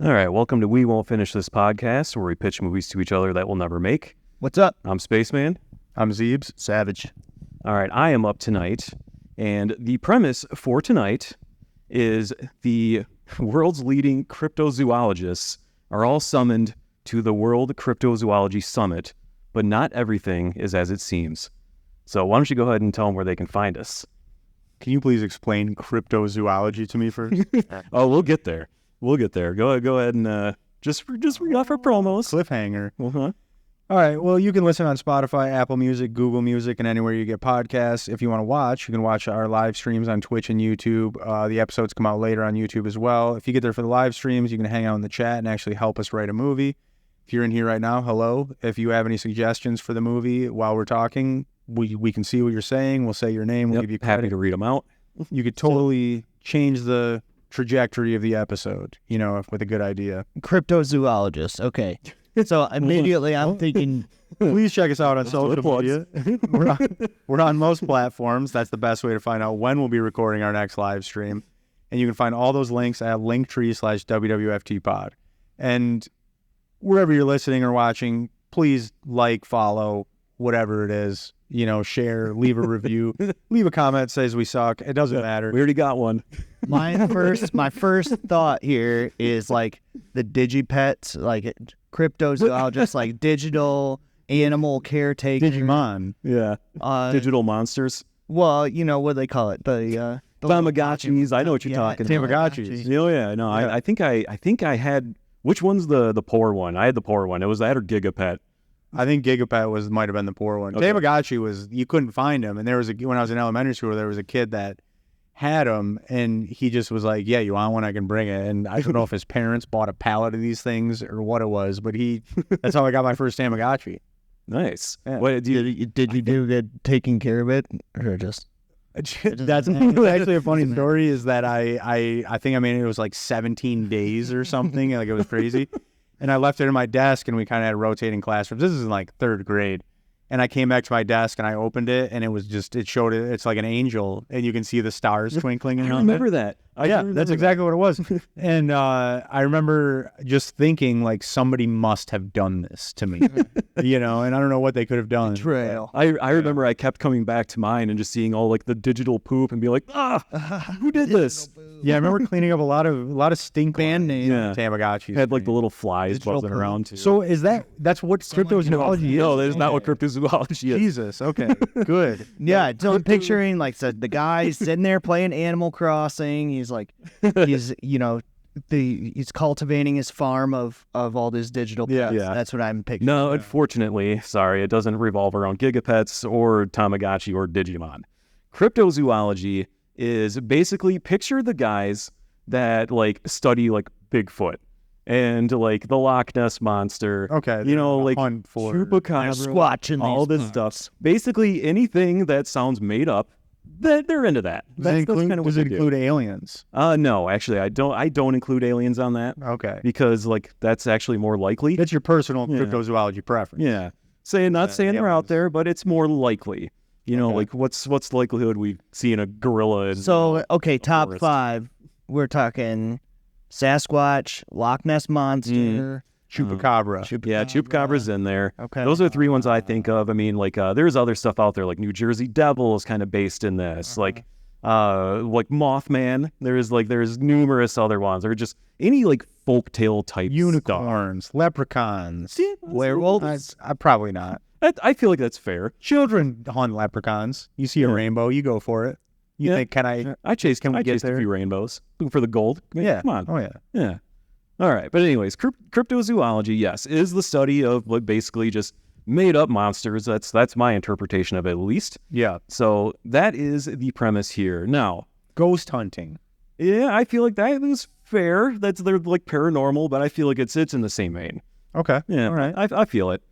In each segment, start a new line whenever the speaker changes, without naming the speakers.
All right, welcome to We Won't Finish This Podcast, where we pitch movies to each other that we'll never make.
What's up?
I'm Spaceman.
I'm Zeebs.
Savage.
All right, I am up tonight, and the premise for tonight is the world's leading cryptozoologists are all summoned to the World Cryptozoology Summit, but not everything is as it seems. So why don't you go ahead and tell them where they can find us?
Can you please explain cryptozoology to me first?
Oh, we'll get there. We'll get there. Go ahead and just read off our promos.
Cliffhanger.
Uh-huh.
All right. Well, you can listen on Spotify, Apple Music, Google Music, and anywhere you get podcasts. If you want to watch, you can watch our live streams on Twitch and YouTube. The episodes come out later on YouTube as well. If you get there for the live streams, you can hang out in the chat and actually help us write a movie. If you're in here right now, hello. If you have any suggestions for the movie while we're talking, we can see what you're saying. We'll say your name. We'll give you credit.
Happy to read them out.
You could totally change the trajectory of the episode, with a good idea.
Cryptozoologist. Okay. So immediately I'm thinking,
please check us out on social media. We're on most platforms. That's the best way to find out when we'll be recording our next live stream. And you can find all those links at linktree/WWFTpod. And wherever you're listening or watching, please like, follow, whatever it is. Share, leave a review, leave a comment, says we suck. It doesn't matter.
We already got one.
my first thought here is like the Gigapets, like cryptozoologists, like digital animal caretaker.
Digimon.
Yeah. Digital monsters.
Well, what do they call it? The
Tamagotchis. I know what you're talking about.
Tamagotchis.
Oh yeah, no, yeah. I think I had, which one's the poor one? I had the poor one. It was that or Gigapet.
I think Gigapet might have been the poor one. Okay. Tamagotchi you couldn't find him, and there was when I was in elementary school, there was a kid that had him, and he just was like, "Yeah, you want one? I can bring it." And I don't know if his parents bought a pallet of these things or what it was, but that's how I got my first Tamagotchi.
Nice.
Yeah.
What
did you do good taking care of it, or just?
That's actually a funny story. Is that I think I made it was like 17 days or something. Like it was crazy. And I left it in my desk, and we kind of had rotating classrooms. This is in like third grade. And I came back to my desk, and I opened it, and it showed it. It's like an angel, and you can see the stars twinkling.
I remember that.
That's exactly what it was. And I remember just thinking, like, somebody must have done this to me, and I don't know what they could have done.
Betrayal.
I remember I kept coming back to mine and just seeing all like the digital poop and be like, who did this?
Yeah, I remember cleaning up a lot of stink
band names.
Yeah. Tamagotchis.
Had like the little flies buzzing around too.
So that's what cryptozoology is?
No, that is not what cryptozoology is.
Jesus, okay, good.
Yeah, so I'm picturing like the guy sitting there playing Animal Crossing. He's he's cultivating his farm of all this digital pets.
Yeah.
That's what I'm picturing.
No, unfortunately, sorry, it doesn't revolve around Gigapets or Tamagotchi or Digimon. Cryptozoology is basically picture the guys that like study like Bigfoot and like the Loch Ness Monster.
Okay.
Like
Chupacabra,
Squatch and
all this stuff. Basically anything that sounds made up, they're into that.
Does it include aliens?
No, actually I don't include aliens on that.
Okay.
Because like that's actually more likely.
That's your personal cryptozoology preference.
Yeah. Not saying they're out there, but it's more likely. Like what's the likelihood we seeing a gorilla?
Top
forest?
5. We're talking Sasquatch, Loch Ness Monster,
Chupacabra.
Chupacabra's in there.
Okay.
Those are the 3 ones I think of. I mean, like there's other stuff out there, like New Jersey Devil is kind of based in this. Like Mothman. There's numerous other ones. Or just any like folktale type
unicorns,
stuff.
leprechauns,
werewolves.
Probably not.
I feel like that's fair.
Children hunt leprechauns. You see a rainbow, you go for it. You think, can I?
I chased
a
few rainbows looking for the gold.
Yeah,
come on.
Oh yeah.
Yeah. All right, but anyways, cryptozoology, yes, is the study of what basically just made up monsters. That's my interpretation of it, at least.
Yeah.
So that is the premise here. Now,
ghost hunting.
Yeah, I feel like that is fair. They're like paranormal, but I feel like it sits in the same vein.
Okay.
Yeah.
All right.
I feel it.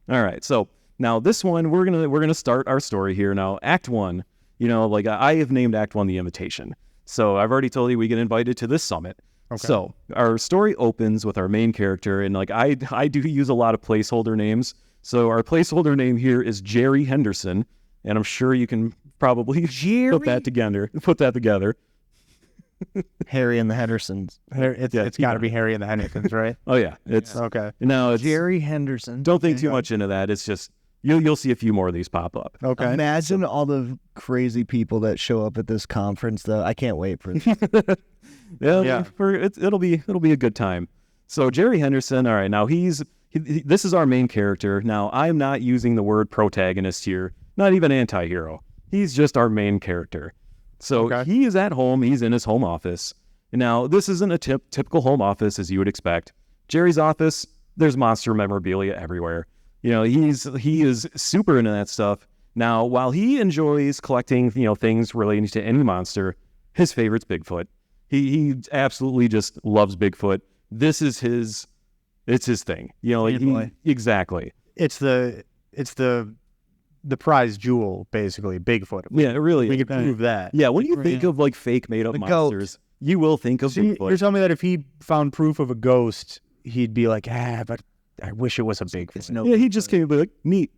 All right. So now this one, we're gonna start our story here. Now, Act 1. I have named Act 1 The Invitation. So I've already told you we get invited to this summit.
Okay.
So our story opens with our main character, and like I do use a lot of placeholder names. So our placeholder name here is Jerry Henderson, and I'm sure you can probably put that together.
Harry and the Hendersons.
It's got to be Harry and the Hendersons, right?
Oh yeah, it's
Okay.
no, it's
Jerry Henderson.
don't think too much into that. It's just you'll see a few more of these pop up.
Okay.
Imagine all the crazy people that show up at this conference, though. I can't wait for this.
Yeah. It'll be a good time. So Jerry Henderson, all right, now this is our main character. Now I'm not using the word protagonist here, not even anti-hero. He's just our main character. So he is at home. He's in his home office. Now this isn't a typical home office as you would expect. Jerry's office, there's monster memorabilia everywhere. You know, he is super into that stuff. Now, while he enjoys collecting, things relating to any monster, his favorite's Bigfoot. He absolutely just loves Bigfoot. This is it's his thing. Exactly.
It's the prize jewel, basically, Bigfoot.
Yeah, it really.
We could prove that.
Yeah, when you think of like fake made up monsters, you will think of Bigfoot.
You're telling me that if he found proof of a ghost, he'd be like, but I wish it was a Bigfoot.
Yeah, he just came and be like, neat.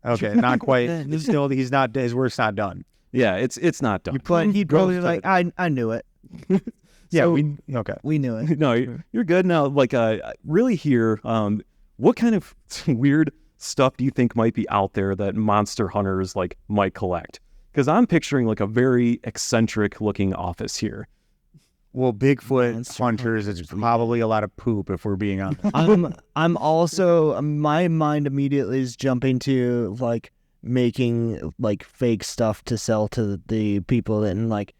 Okay, not quite. Still, he's not. His work's not done.
Yeah, it's not done.
But he'd probably be like, I knew it.
Yeah,
we knew it.
No, you're good now. Like, really here, what kind of weird stuff do you think might be out there that monster hunters like might collect? Because I'm picturing like a very eccentric looking office here.
Well, Bigfoot hunters, it's probably a lot of poop if we're being honest.
I'm also, my mind immediately is jumping to like making like fake stuff to sell to the people and like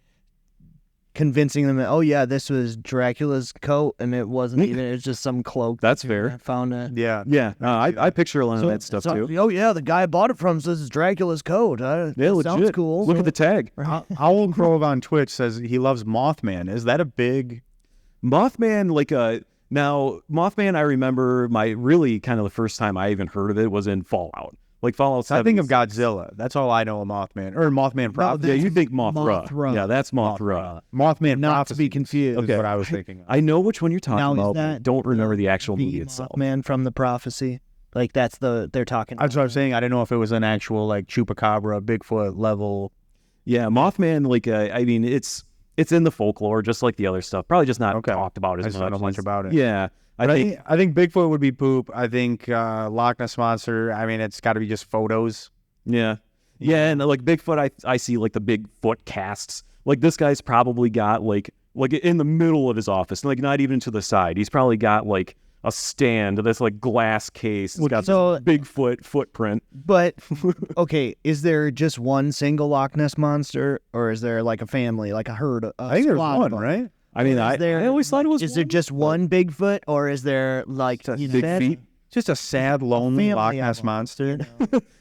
convincing them that, oh yeah, this was Dracula's coat and it wasn't even, it was just some cloak.
That's fair.
I found it.
Yeah. I picture a lot of that stuff too.
Oh yeah, the guy I bought it from says it's Dracula's coat.
Yeah,
sounds
legit.
cool.
Look at the tag.
Owl Grove on Twitch says he loves Mothman. Is that a big
Mothman? Now Mothman, I remember really kind of the first time I even heard of it was in Fallout. Like Fallout 7.
I think of Godzilla. That's all I know of Mothman. Or Mothman Prophecy.
Yeah, you think Mothra. Yeah, that's Mothra.
Mothman
Not
Prophecy
to be confused.
is what I was thinking of.
I know which one you're talking about, but I
that
don't remember the actual movie itself.
Mothman from the prophecy. Like they're talking about.
That's what I'm saying. I didn't know if it was an actual like Chupacabra, Bigfoot level.
Yeah, Mothman, I mean, it's in the folklore just like the other stuff. Probably just not talked about as much.
I just don't know much about it.
Yeah. I
think Bigfoot would be poop. I think Loch Ness Monster, I mean, it's got to be just photos.
Yeah, and like Bigfoot, I see like the big foot casts. Like this guy's probably got like in the middle of his office, like not even to the side. He's probably got like a stand that's like glass case. It's got this Bigfoot footprint.
But okay, is there just one single Loch Ness Monster, or is there like a family, like a herd?
I think there's one, right?
I mean, I always thought it was.
Is there just one Bigfoot, or is there like
big feet?
Just a sad, lonely Loch Ness Monster.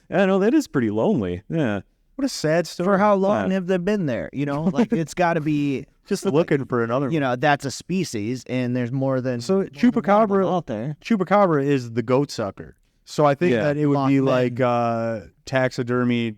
I know that is pretty lonely. Yeah.
What a sad story.
For how long have they been there? Like it's got to be
just looking for another.
That's a species, and there's more than
Chupacabra
out there.
Chupacabra is the goat sucker. So I think that it would be like taxidermy.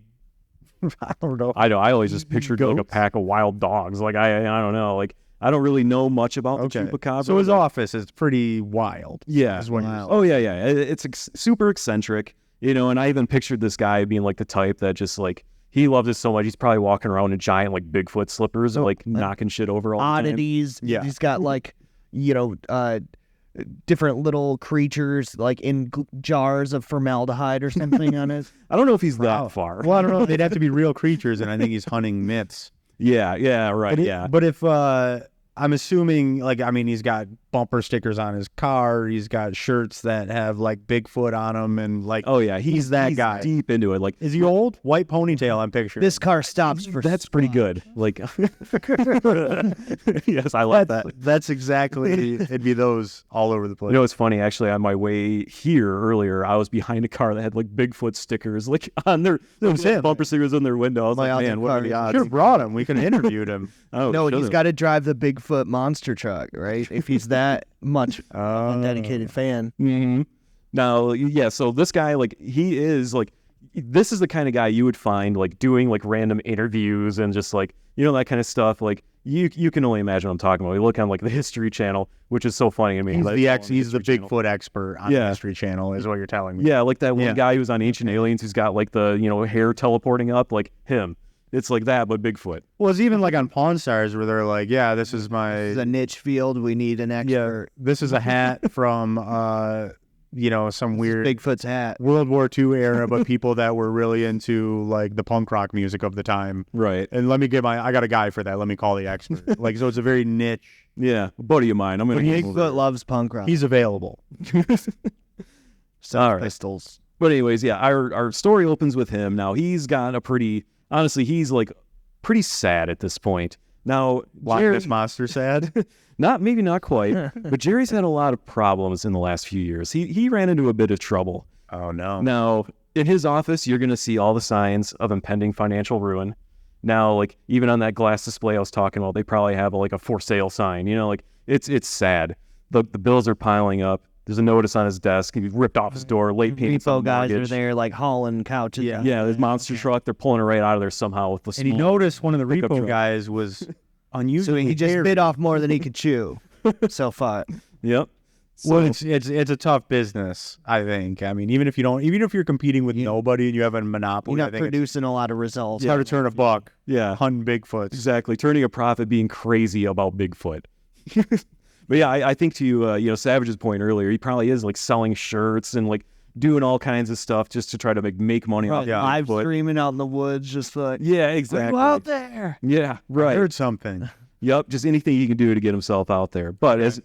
I don't know.
I always just pictured like a pack of wild dogs. Like I don't know. Like I don't really know much about the Chupacabra.
So his office is pretty wild.
Yeah. Oh yeah. It's super eccentric. And I even pictured this guy being like the type that just like he loves it so much. He's probably walking around in giant like Bigfoot slippers, like knocking shit over all
oddities.
The time. Yeah.
He's got like different little creatures like in jars of formaldehyde or something on it.
I don't know if he's that far. Well, I don't know. They'd have to be real creatures, and I think he's hunting myths.
Yeah, right.
But if I'm assuming, he's got bumper stickers on his car. He's got shirts that have like Bigfoot on them, and like,
oh yeah,
he's that guy.
Deep into it. Like,
is he old? White ponytail. I'm picturing.
This car stops for.
That's pretty good. Like, yes, I like that.
That's exactly. It'd be those all over the place.
It's funny. Actually, on my way here earlier, I was behind a car that had like Bigfoot stickers, like on their bumper stickers on their window. I was like, man, what are the odds?
Should have brought him. We could have interviewed him.
No, he's got to drive the Bigfoot monster truck, right? If he's that much a dedicated fan.
Mm-hmm. Now, yeah, so this guy, like, he is, like, this is the kind of guy you would find, like, doing, like, random interviews and just, like, that kind of stuff. Like, you can only imagine what I'm talking about. You look on, like, the History Channel, which is so funny. I mean,
he's the Bigfoot expert on the History Channel, is what you're telling me.
Yeah, like that one guy who's on Ancient Aliens who's got, like, the, hair teleporting up, like, him. It's like that, but Bigfoot.
Well, it's even like on Pawn Stars where they're like, yeah, this is my...
This is a niche field. We need an expert.
This is a hat from, some weird...
Bigfoot's hat.
World War II era, but people that were really into like the punk rock music of the time.
Right.
And let me I got a guy for that. Let me call the expert. Like, so it's a very niche.
Yeah. A buddy of mine. I'm going to
Bigfoot loves punk rock.
He's available.
All right. Pistols.
But anyways, yeah, our story opens with him. Now, he's got honestly, he's like pretty sad at this point. Now,
Loch Ness Monster sad?
maybe not quite, but Jerry's had a lot of problems in the last few years. He ran into a bit of trouble.
Oh, no.
Now, in his office, you're going to see all the signs of impending financial ruin. Now, like, even on that glass display I was talking about, they probably have like a for sale sign. Like, it's sad. The bills are piling up. There's a notice on his desk. He ripped off his door, late payments on
Repo guys
mortgage.
are there like hauling couches.
Yeah, there's monster truck. They're pulling it right out of there somehow with the
And he noticed one of the
pickup
repo
truck.
guys was
So
unusually
he just
hairy.
bit off more than he could chew so far.
Yep.
Well, it's a tough business, I think. I mean, even if you're competing with nobody and you have a monopoly,
You're
I
not
think
producing a lot of results.
it's hard to turn a buck.
Yeah.
Hunting Bigfoots.
Exactly. Turning a profit, being crazy about Bigfoot. But yeah, I think to Savage's point earlier, he probably is like selling shirts and like doing all kinds of stuff just to try to make money off
Live
Bigfoot.
streaming out in the woods, just like,
Yeah, exactly.
go out there.
Yeah, right.
I heard something.
Yep, just anything he can do to get himself out there. But as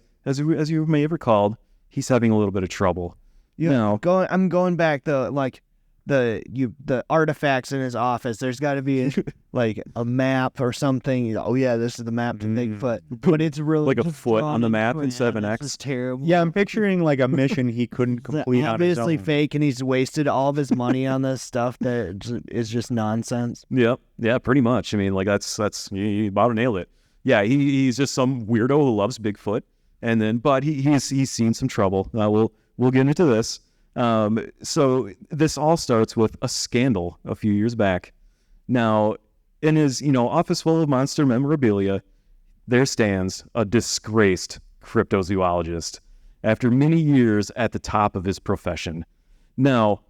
you may have recalled, he's having a little bit of trouble.
Yeah. I'm going back though, like the artifacts in his office. There's got to be like a map or something. Oh yeah, this is the map to Bigfoot, but it's really
like a
just
foot on the map in
drawn.
7X.
This is terrible.
Yeah, I'm picturing like a mission he couldn't complete on his
Obviously
own.
fake, and he's wasted all of his money on this stuff that is just nonsense.
Yep. Yeah, pretty much. I mean, like that's you about to nail it. Yeah, he's just some weirdo who loves Bigfoot, but he's seen some trouble. We'll get into this. So this all starts with a scandal a few years back. Now, in his office full of monster memorabilia, there stands a disgraced cryptozoologist after many years at the top of his profession. Now,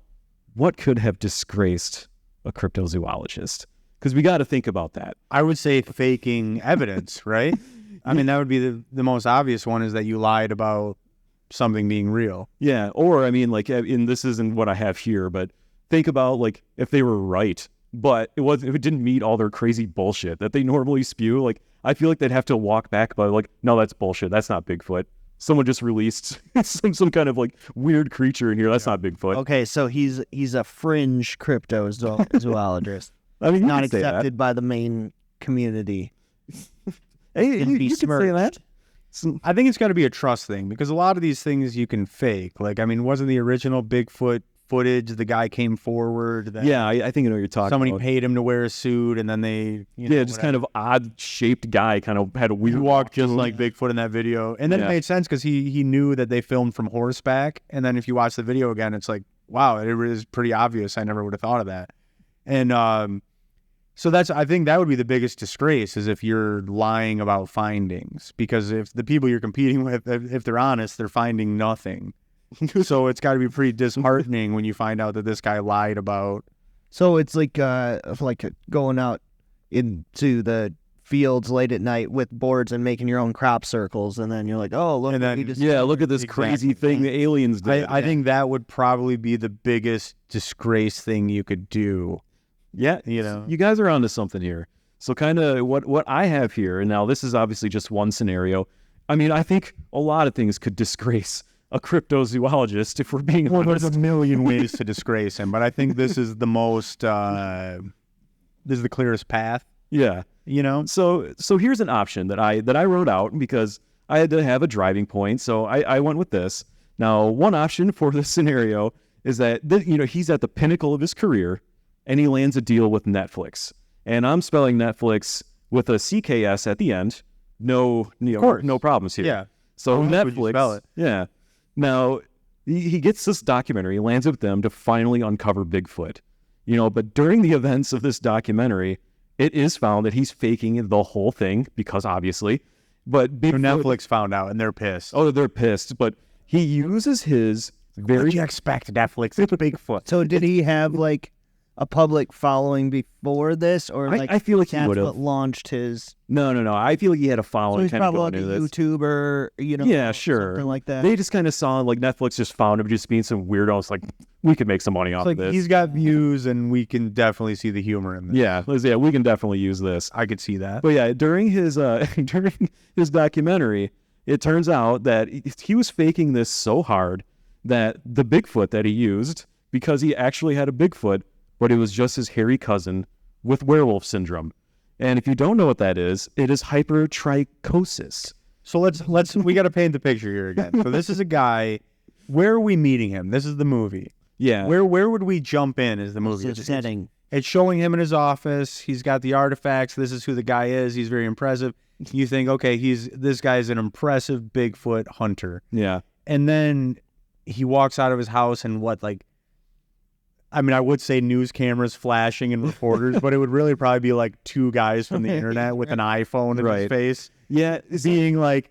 what could have disgraced a cryptozoologist? Because we got to think about that.
I would say faking evidence, right? I mean, that would be the most obvious one, is that you lied about something being real.
Yeah, or I mean, like, this isn't what I have here, but think about like if they were right, but it didn't meet all their crazy bullshit that they normally spew. Like, I feel like they'd have to walk back by like, no, that's bullshit. That's not Bigfoot. Someone just released some kind of like weird creature in here. That's not Bigfoot.
Okay, so he's a fringe cryptozoologist.
I mean,
Not accepted by the main community.
Hey,
Can be
you can say that.
I think it's got to be a trust thing, because a lot of these things you can fake. Like, I mean, wasn't the original Bigfoot footage, the guy came forward?
Yeah, I think I know what you're talking
somebody
about.
paid him to wear a suit, and then they...
Kind of odd-shaped guy, kind of had a weird
He walked just like Bigfoot in that video. And then it made sense because he knew that they filmed from horseback. And then if you watch the video again, it's like, wow, it is pretty obvious. I never would have thought of that. And so I think that would be the biggest disgrace, is if you're lying about findings. Because if the people you're competing with, if they're honest, they're finding nothing. So it's got to be pretty disheartening when you find out that this guy lied about.
So it's like going out into the fields late at night with boards and making your own crop circles, and then you're like, oh, look,
And then-
we just
look at this crazy thing the aliens did.
I think that would probably be the biggest disgrace thing you could do.
Yeah, you guys are onto something here. So kind of what I have here, and now this is obviously just one scenario. I mean, I think a lot of things could disgrace a cryptozoologist, if we're being
Well,
honest.
there's a million ways to disgrace him, but I think this is the most, this is the clearest path,
Yeah. So here's an option that I wrote out because I had to have a driving point. So I went with this. Now, one option for this scenario is that he's at the pinnacle of his career, and he lands a deal with Netflix. And I'm spelling Netflix with a CKS at the end. No problems here.
Yeah.
So
How else would you
Netflix.
spell it?
Yeah. Now he gets this documentary, lands with them to finally uncover Bigfoot. But during the events of this documentary, it is found that he's faking the whole thing because obviously, but Bigfoot,
Netflix found out and they're pissed.
Oh, they're pissed. But he uses his
What did you expect, Netflix? It's Bigfoot.
So did he have like a public following before this, or like
I feel like he
that's
would
what
have.
launched his?
No. I feel like he had a
So
following
he's
kind of
probably
going
like a
into this.
YouTuber,
Yeah, sure.
something like that.
They just kind of saw, like, Netflix just found him just being some weirdo. It's like, we could make some money off
It's like
of this.
he's got views, and we can definitely see the humor in this.
Yeah, we can definitely use this.
I could see that.
But yeah, during his during his documentary, it turns out that he was faking this so hard that the Bigfoot that he used, because he actually had a Bigfoot, but it was just his hairy cousin with werewolf syndrome. And if you don't know what that is, it is hypertrichosis.
So let's we got to paint the picture here again. So this is a guy. Where are we meeting him? This is the movie.
Yeah.
Where would we jump in as the movie?
It's a setting.
It's showing him in his office. He's got the artifacts. This is who the guy is. He's very impressive. You think, okay, this guy's an impressive Bigfoot hunter.
Yeah.
And then he walks out of his house and I would say news cameras flashing and reporters, but it would really probably be like two guys from the internet with an iPhone in his face.
Yeah.
Being like,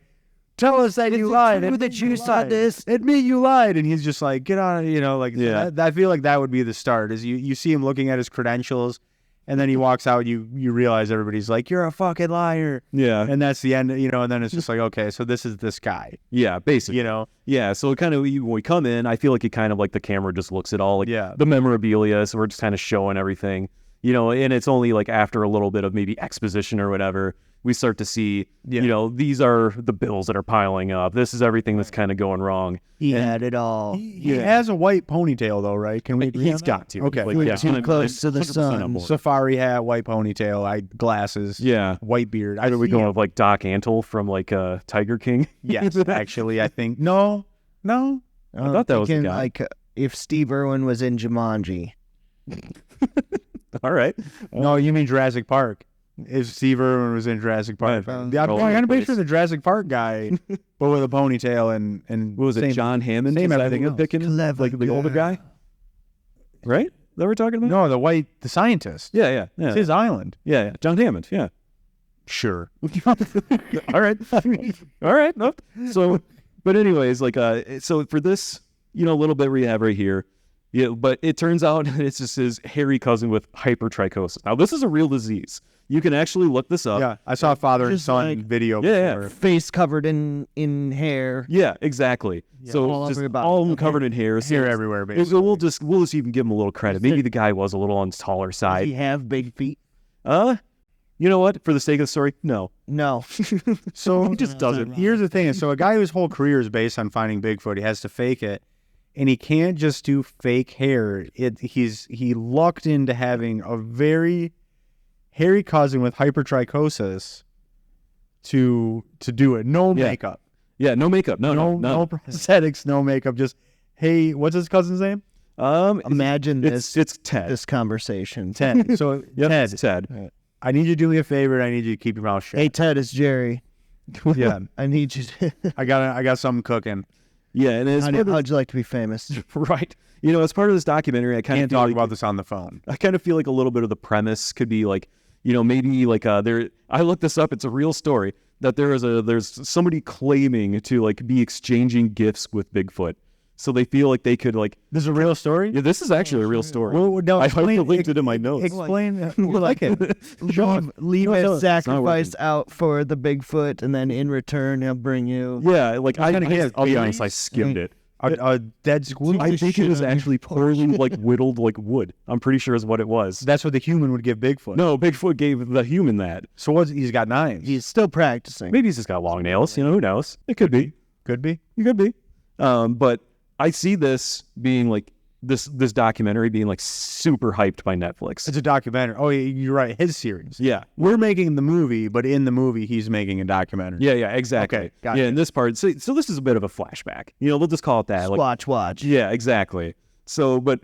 tell us that you lied.
that you saw this?
Admit you lied. And he's just like, get on,
Yeah.
I feel like that would be the start, is you see him looking at his credentials, and then he walks out, you realize everybody's like, you're a fucking liar.
Yeah.
And that's the end, and then it's just like, okay, so this is this guy,
Yeah, basically. Yeah, so it kind of, when we come in, I feel like it kind of like the camera just looks at all like the memorabilia, so we're just kind of showing everything, and it's only like after a little bit of maybe exposition or whatever, we start to see, these are the bills that are piling up. This is everything that's kind of going wrong.
He had it all.
He has a white ponytail though, right? Can we agree
He's
on that?
got to.
Okay.
Like,
We're
yeah,
too close to the
100%
sun.
on board.
Safari hat, white ponytail, glasses,
Yeah.
white beard.
Are we going with like Doc Antle from like Tiger King?
Yes, actually, I think. No.
I thought that was the guy.
Like if Steve Irwin was in Jumanji.
All right.
No, you mean Jurassic Park. If Steve Irwin was in Jurassic Park.
Right.
I'm kind of picture the Jurassic Park guy, but with a ponytail and
What was it, John Hammond?
same
Is that
everything
who we're
else.
picking?
Clever
Like the older guy? Right? That we're talking about?
No, the scientist.
Yeah.
It's his island.
Yeah. John Hammond, yeah.
Sure.
All right. All right. No. So, but anyways, like, so for this, little bit we have right here, but it turns out it's just his hairy cousin with hypertrichosis. Now, this is a real disease. You can actually look this up.
Yeah, I saw father and
Just
son
like-
video.
Yeah.
before.
Face covered in hair.
Yeah, exactly. So
all
just
over your body.
all of them
Okay.
covered in hair. So
Hair
it's-
everywhere,
it's-
basically.
We'll just even give him a little credit. Maybe the guy was a little on the taller
Does
side.
he have big feet?
You know what? For the sake of the story, no.
No.
So
He just doesn't.
Here's the thing. So a guy whose whole career is based on finding Bigfoot, he has to fake it. And he can't just do fake hair. He lucked into having a very hairy cousin with hypertrichosis to do it. No
Yeah.
makeup.
Yeah, no makeup. No.
No prosthetics, no makeup. Just, hey, what's his cousin's name?
Imagine
It's Ted.
this conversation.
Ted. So
Yep,
Ted,
it's Ted.
I need you to do me a favor. I need you to keep your mouth shut.
Hey Ted, it's Jerry.
Yeah,
I need you to
I got something cooking.
Yeah, and as part of,
how'd you like to be famous?
right. As part of this documentary, I kind of
Can't
feel
talk
like,
about this on the phone.
I kind of feel like a little bit of the premise could be like, maybe like there. I looked this up. It's a real story that there's somebody claiming to like be exchanging gifts with Bigfoot. So they feel like they could like.
This is a real story?
Yeah, this is actually a real story.
Well, no,
I
explain-
linked it in my notes.
Explain. We like it.
Leave
No,
a
no, it's
not
sacrifice out for the Bigfoot, and then in return he'll bring you.
Yeah, like
kinda gift?
I'll be honest, I skimmed it.
A dead squirrel.
I think it was actually poorly like whittled like wood. I'm pretty sure is what it was.
That's what the human would give Bigfoot.
No, Bigfoot gave the human that.
So he's got knives.
He's still practicing.
Maybe he's just got long nails. Who knows? It could be.
Could be.
It could be. But I see this being like this documentary being like super hyped by Netflix.
It's a documentary. Oh, you're right. His series.
Yeah.
We're making the movie, but in the movie, he's making a documentary.
Yeah, exactly.
Okay, gotcha.
Yeah, in this part, so this is a bit of a flashback. We'll just call it that. Like,
Watch.
yeah, exactly. So, but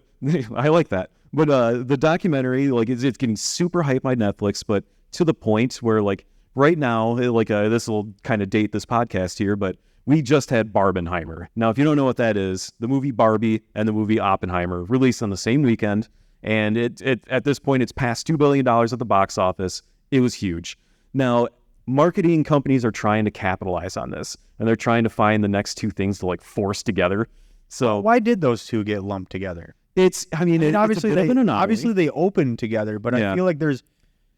I like that. But the documentary, like, it's getting super hyped by Netflix, but to the point where, like, right now, like, this will kind of date this podcast here, but we just had Barbenheimer. Now, if you don't know what that is, the movie Barbie and the movie Oppenheimer released on the same weekend, and it at this point, it's past $2 billion at the box office. It was huge. Now, marketing companies are trying to capitalize on this, and they're trying to find the next two things to, like, force together. So
Why did those two get lumped together? obviously
it's a bit of an anomaly.
obviously they open together, but
Yeah.
I feel like there's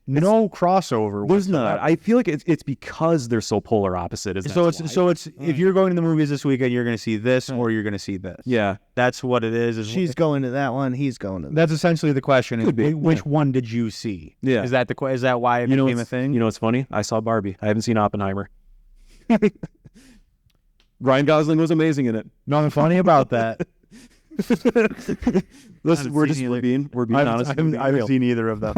no crossover.
There's
whatsoever.
not. I feel like it's because they're so polar opposite.
So it's if you're going to the movies this weekend, you're going to see this or you're going to see this.
yeah.
That's what it is.
She's going to that one. He's going to that.
That's essentially the question.
Could be,
Which one did you see?
Yeah.
Is that is that why it became a thing?
You know what's funny? I saw Barbie. I haven't seen Oppenheimer. Ryan Gosling was amazing in it.
Nothing funny about that.
Listen, we're being honest.
I haven't seen either of them.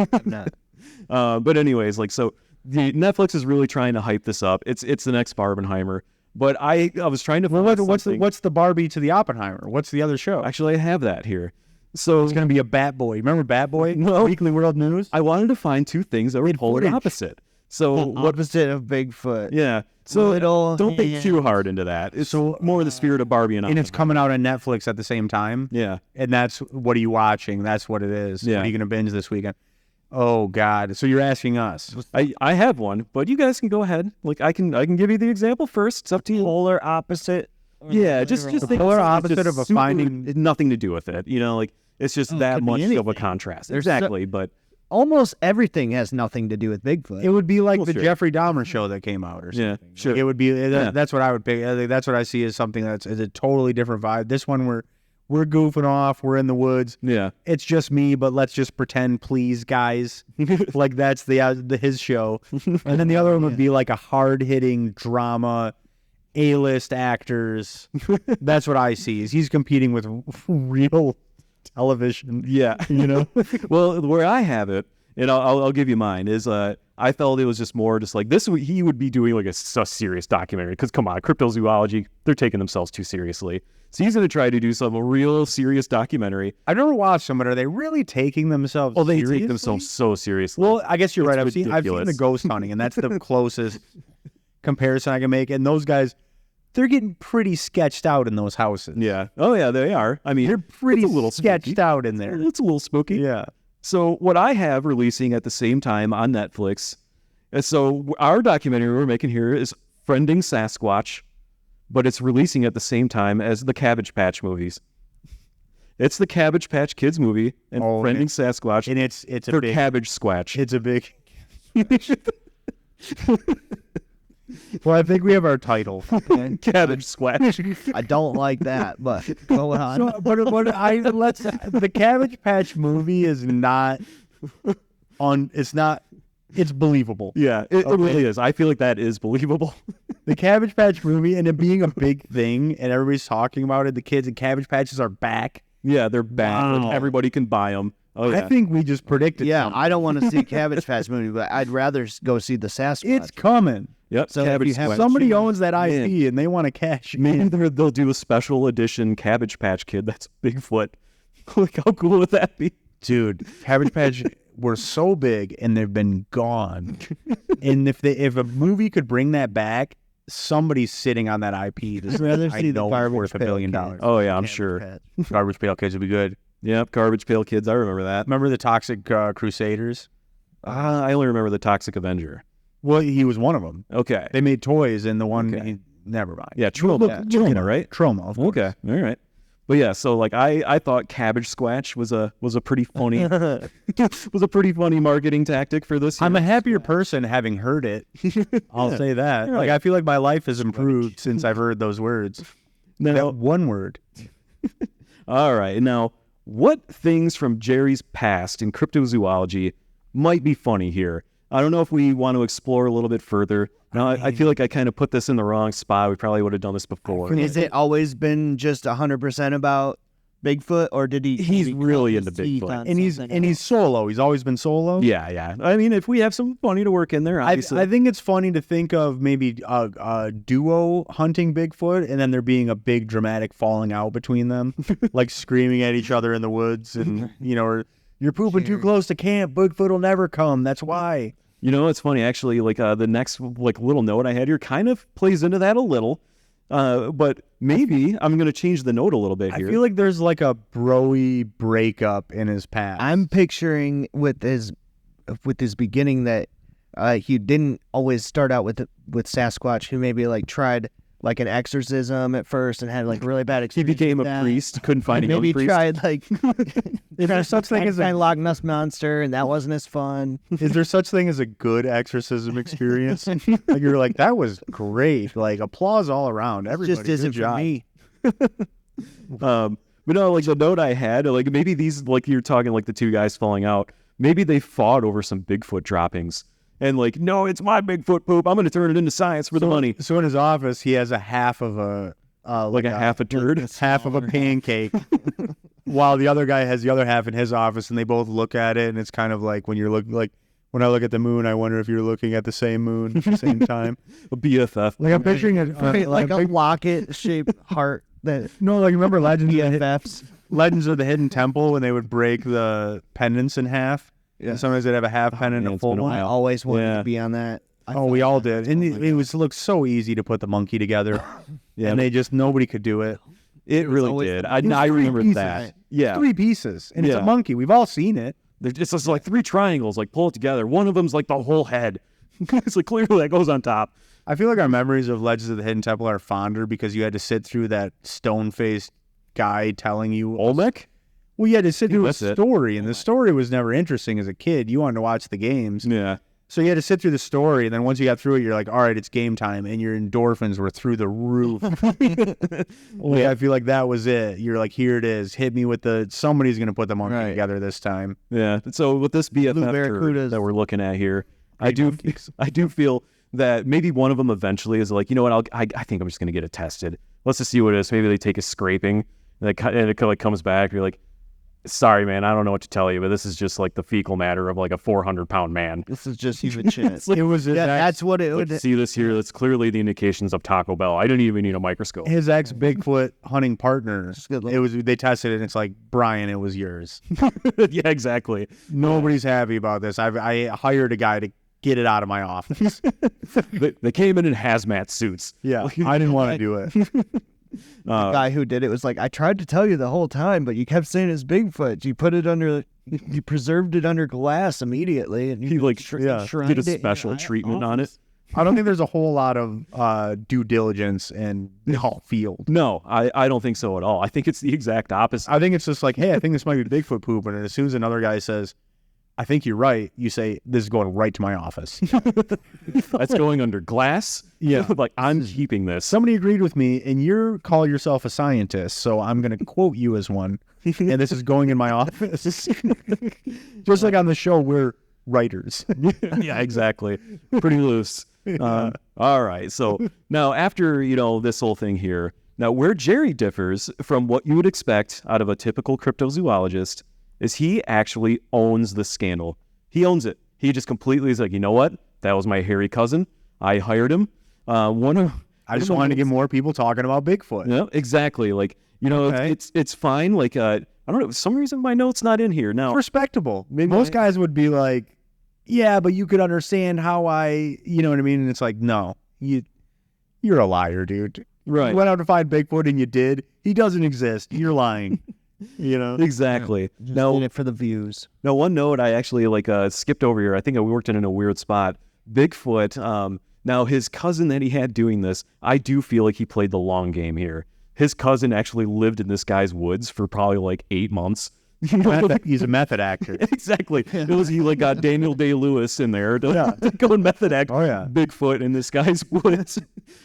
But anyways, like, so the Netflix is really trying to hype this up. It's the next Barbenheimer. But I was trying to find
What's the Barbie to the Oppenheimer? What's the other show?
Actually, I have that here. So
It's going to be a Bat Boy. Remember Bat Boy?
No.
Weekly World News?
I wanted to find two things that were polar
footage.
opposite. So what?
Opposite of Bigfoot.
Yeah. So
Little
don't think
hands.
too hard into that. It's more the spirit of Barbie and
And it's
Oppenheimer.
coming out on Netflix at the same time.
Yeah.
And that's, what are you watching? That's what it is.
Yeah.
What are you going to binge this weekend? Oh, God. So you're asking us.
I have one, but you guys can go ahead. Like I can give you the example first. It's up to you.
Polar opposite.
Yeah, just
The
think
polar
it's
opposite
just
of a
super-
finding-
nothing to do with it. You know, like it's just that
could be
much of a
anything.
contrast.
There's so-
Exactly, but
Almost everything has nothing to do with Bigfoot.
It would be like
Well,
the
sure.
Jeffrey Dahmer show that came out or something.
Yeah, sure.
It would be,
Yeah.
that's what I would pick. I think that's what I see as something that's is a totally different vibe. This one, we're goofing off. We're in the woods.
yeah,
It's just me, but let's just pretend, please, guys. Like that's his show. And then the other one would be like a hard-hitting drama, A-list actors. That's what I see. Is he's competing with real television.
yeah.
You know?
Well, where I have it, and I'll give you mine, is I felt it was just more just like this. He would be doing like a serious documentary because come on, cryptozoology, they're taking themselves too seriously. So he's going to try to do some real serious documentary.
I've never watched them, but are they really taking themselves
Oh, they
seriously?
take themselves so seriously.
Well, I guess you're right.
It's
I've seen the
ridiculous.
ghost hunting, and that's the closest comparison I can make. And those guys, they're getting pretty sketched out in those houses.
yeah. Oh yeah, they are. I mean,
They're pretty
it's a little
sketched
spooky.
out in there.
It's a little spooky.
Yeah.
So what I have releasing at the same time on Netflix, and so our documentary we're making here is Friending Sasquatch, but it's releasing at the same time as the Cabbage Patch movies. It's the Cabbage Patch Kids movie and
Oh,
Friending Sasquatch.
And it's a
They're
big
Cabbage-Squatch.
it's a big Well, I think we have our title.
Cabbage-Squatch.
I don't like that, but go on.
So, the Cabbage Patch movie is not it's believable.
Yeah, it really is. I feel like that is believable.
The Cabbage Patch movie and it being a big thing and everybody's talking about it, the kids in Cabbage Patches are back.
Yeah, they're back.
Wow.
Like, everybody can buy them. Oh yeah.
I think we just predicted
Yeah,
something.
I don't want to see Cabbage Patch movie, but I'd rather go see the Sasquatch.
It's coming.
Yep.
So if you
Cabbage
have
Squatch.
Somebody owns that IP and they want to cash in.
Maybe they'll do a special edition Cabbage Patch Kid that's Bigfoot. Like, how cool would that be?
Dude, Cabbage Patch were so big and they've been gone. And if a movie could bring that back, somebody's sitting on that IP.
I'd rather
I
see the
know
Garbage
worth $1
Pail
billion.
Kids.
Oh yeah, I'm
Cabbage
sure.
Patch.
Garbage Pail Kids would be good.
Yep, Garbage Pail Kids. I remember that.
Remember the Toxic Crusaders?
I only remember the Toxic Avenger.
Well, he was one of them.
Okay.
They made toys, and the one
Okay.
never mind.
Yeah, Troma.
Yeah,
Troma, right?
Troma. Of course.
Okay. All right. But yeah, so like I thought Cabbage-Squatch was a pretty funny was a pretty funny marketing tactic for this year.
I'm a happier person having heard it. I'll say that.
You're
Like
right.
I feel like my life has improved since I've heard those words.
Now,
That one word.
all right. Now, what things from Jerry's past in cryptozoology might be funny here? I don't know if we want to explore a little bit further. Now, I feel like I kind of put this in the wrong spot. We probably would have done this before.
Has it always been just 100% about Bigfoot, or did he?
He's
did he
really
cut his
into
teeth
Bigfoot.
on
And he's
something else?
solo. He's always been solo.
Yeah, yeah. I mean, if we have some funny to work in there,
I
obviously.
think it's funny to think of maybe a duo hunting Bigfoot and then there being a big dramatic falling out between them, like screaming at each other in the woods and, or you're pooping too close to camp. Bigfoot will never come. That's why.
You know, it's funny actually. Like the next little note I had here kind of plays into that a little, but maybe I'm going to change the note a little bit here.
I feel like there's like a bro-y breakup in his past.
I'm picturing with his beginning that he didn't always start out with Sasquatch, who maybe like tried like an exorcism at first and had like really bad
He
experience.
became
with
a
that.
priest, couldn't find a young
Maybe
priest.
tried like
Is there such thing as a
Loch Ness Monster, and that wasn't as fun.
Is there such thing as a good exorcism experience? Like you're like, that was great. Like applause all around. Everybody,
Just isn't
good
for
job.
me.
But no, like the note I had, like maybe these, like you're talking like the two guys falling out, maybe they fought over some Bigfoot droppings. And like, no, it's my Bigfoot poop. I'm going to turn it into science for the money.
So in his office, he has a half of a
Like a half a turd.
half of a pancake, while the other guy has the other half in his office, and they both look at it, and it's kind of like when you're looking like when I look at the moon, I wonder if you're looking at the same moon at the same time.
A BFF.
Like I'm picturing it
Like a locket-shaped heart that
no, like remember
BFFs.
Legends of the Hidden Temple when they would break the pendants in half. Yeah. Sometimes they'd have a half pendant and a
it's
full
been a
one.
I
while.
always wanted
Yeah.
to be on that.
Oh, we all did. And it looked so easy to put the monkey together.
Yeah.
And nobody could do it.
It really
always-
did.
It was
I
three
remember
pieces.
that. Yeah.
3 pieces. And it's
Yeah.
a monkey. We've all seen it.
It's just like 3 triangles, like pull it together. One of them's like the whole head. It's like clearly that goes on top.
I feel like our memories of Legends of the Hidden Temple are fonder because you had to sit through that stone-faced guy telling you
Olmec?
Well, you had to sit through a
that's it.
story, and the story was never interesting as a kid. You wanted to watch the games.
Yeah.
So you had to sit through the story, and then once you got through it, you're like, all right, it's game time, and your endorphins were through the roof. Like, I feel like that was it. You're like, here it is. Hit me with somebody's going to put the monkey
Right.
together this time.
Yeah. So with this BFF turd
barracudas.
that we're looking at here, I do feel that maybe one of them eventually is like, you know what, I think I'm just going to get it tested. Let's just see what it is. Maybe they take a scraping, and it like comes back. You're like, sorry, man, I don't know what to tell you, but this is just like the fecal matter of like a 400-pound man.
This is just human shit.
It was his
That's what it
Like,
would.
see this here? That's clearly the indications of Taco Bell. I didn't even need a microscope.
his ex Bigfoot hunting partner.
good look.
It was they tested it, and it's like, Brian, it was yours.
Yeah, exactly.
Nobody's happy about this. I hired a guy to get it out of my office.
They came in hazmat suits.
Yeah, I didn't want to do it.
The guy who did it was like, I tried to tell you the whole time, but you kept saying it's Bigfoot. You put it under, you preserved it under glass immediately, and
He
you
like
shrined
did a
it in
special
your
treatment on it.
office.
I don't think there's a whole lot of due diligence in the whole field.
No, I don't think so at all. I think it's the exact opposite.
I think it's just like, hey, I think this might be Bigfoot poop. And as soon as another guy says, I think you're right, you say, this is going right to my office.
That's going under glass.
Yeah.
Like I'm keeping this.
Somebody agreed with me, and you call yourself a scientist, so I'm going to quote you as one. And this is going in my office. Just like on the show, we're writers.
Yeah, exactly. Pretty loose. All right. So now after, this whole thing here, now where Jerry differs from what you would expect out of a typical cryptozoologist is he actually owns the scandal. He owns it. He just completely is like, you know what? That was my hairy cousin. I hired him.
I just wanted to get more people talking about Bigfoot.
Yeah, exactly. Like,
Okay.
it's fine. Like, I don't know. For some reason, my note's not in here. Now,
It's respectable. Most guys would be like, yeah, but you could understand how you know what I mean? And it's like, no, you're a liar, dude.
right.
You went out to find Bigfoot and you did. He doesn't exist. You're lying.
Exactly.
Just
Now,
in it for the views.
Now, one note I actually skipped over here. I think I worked in a weird spot. Bigfoot. Now, his cousin that he had doing this, I do feel like he played the long game here. His cousin actually lived in this guy's woods for probably like 8 months.
He's a method actor.
Exactly. It was he like got Daniel Day-Lewis in there to go and method act
Oh, yeah.
Bigfoot in this guy's woods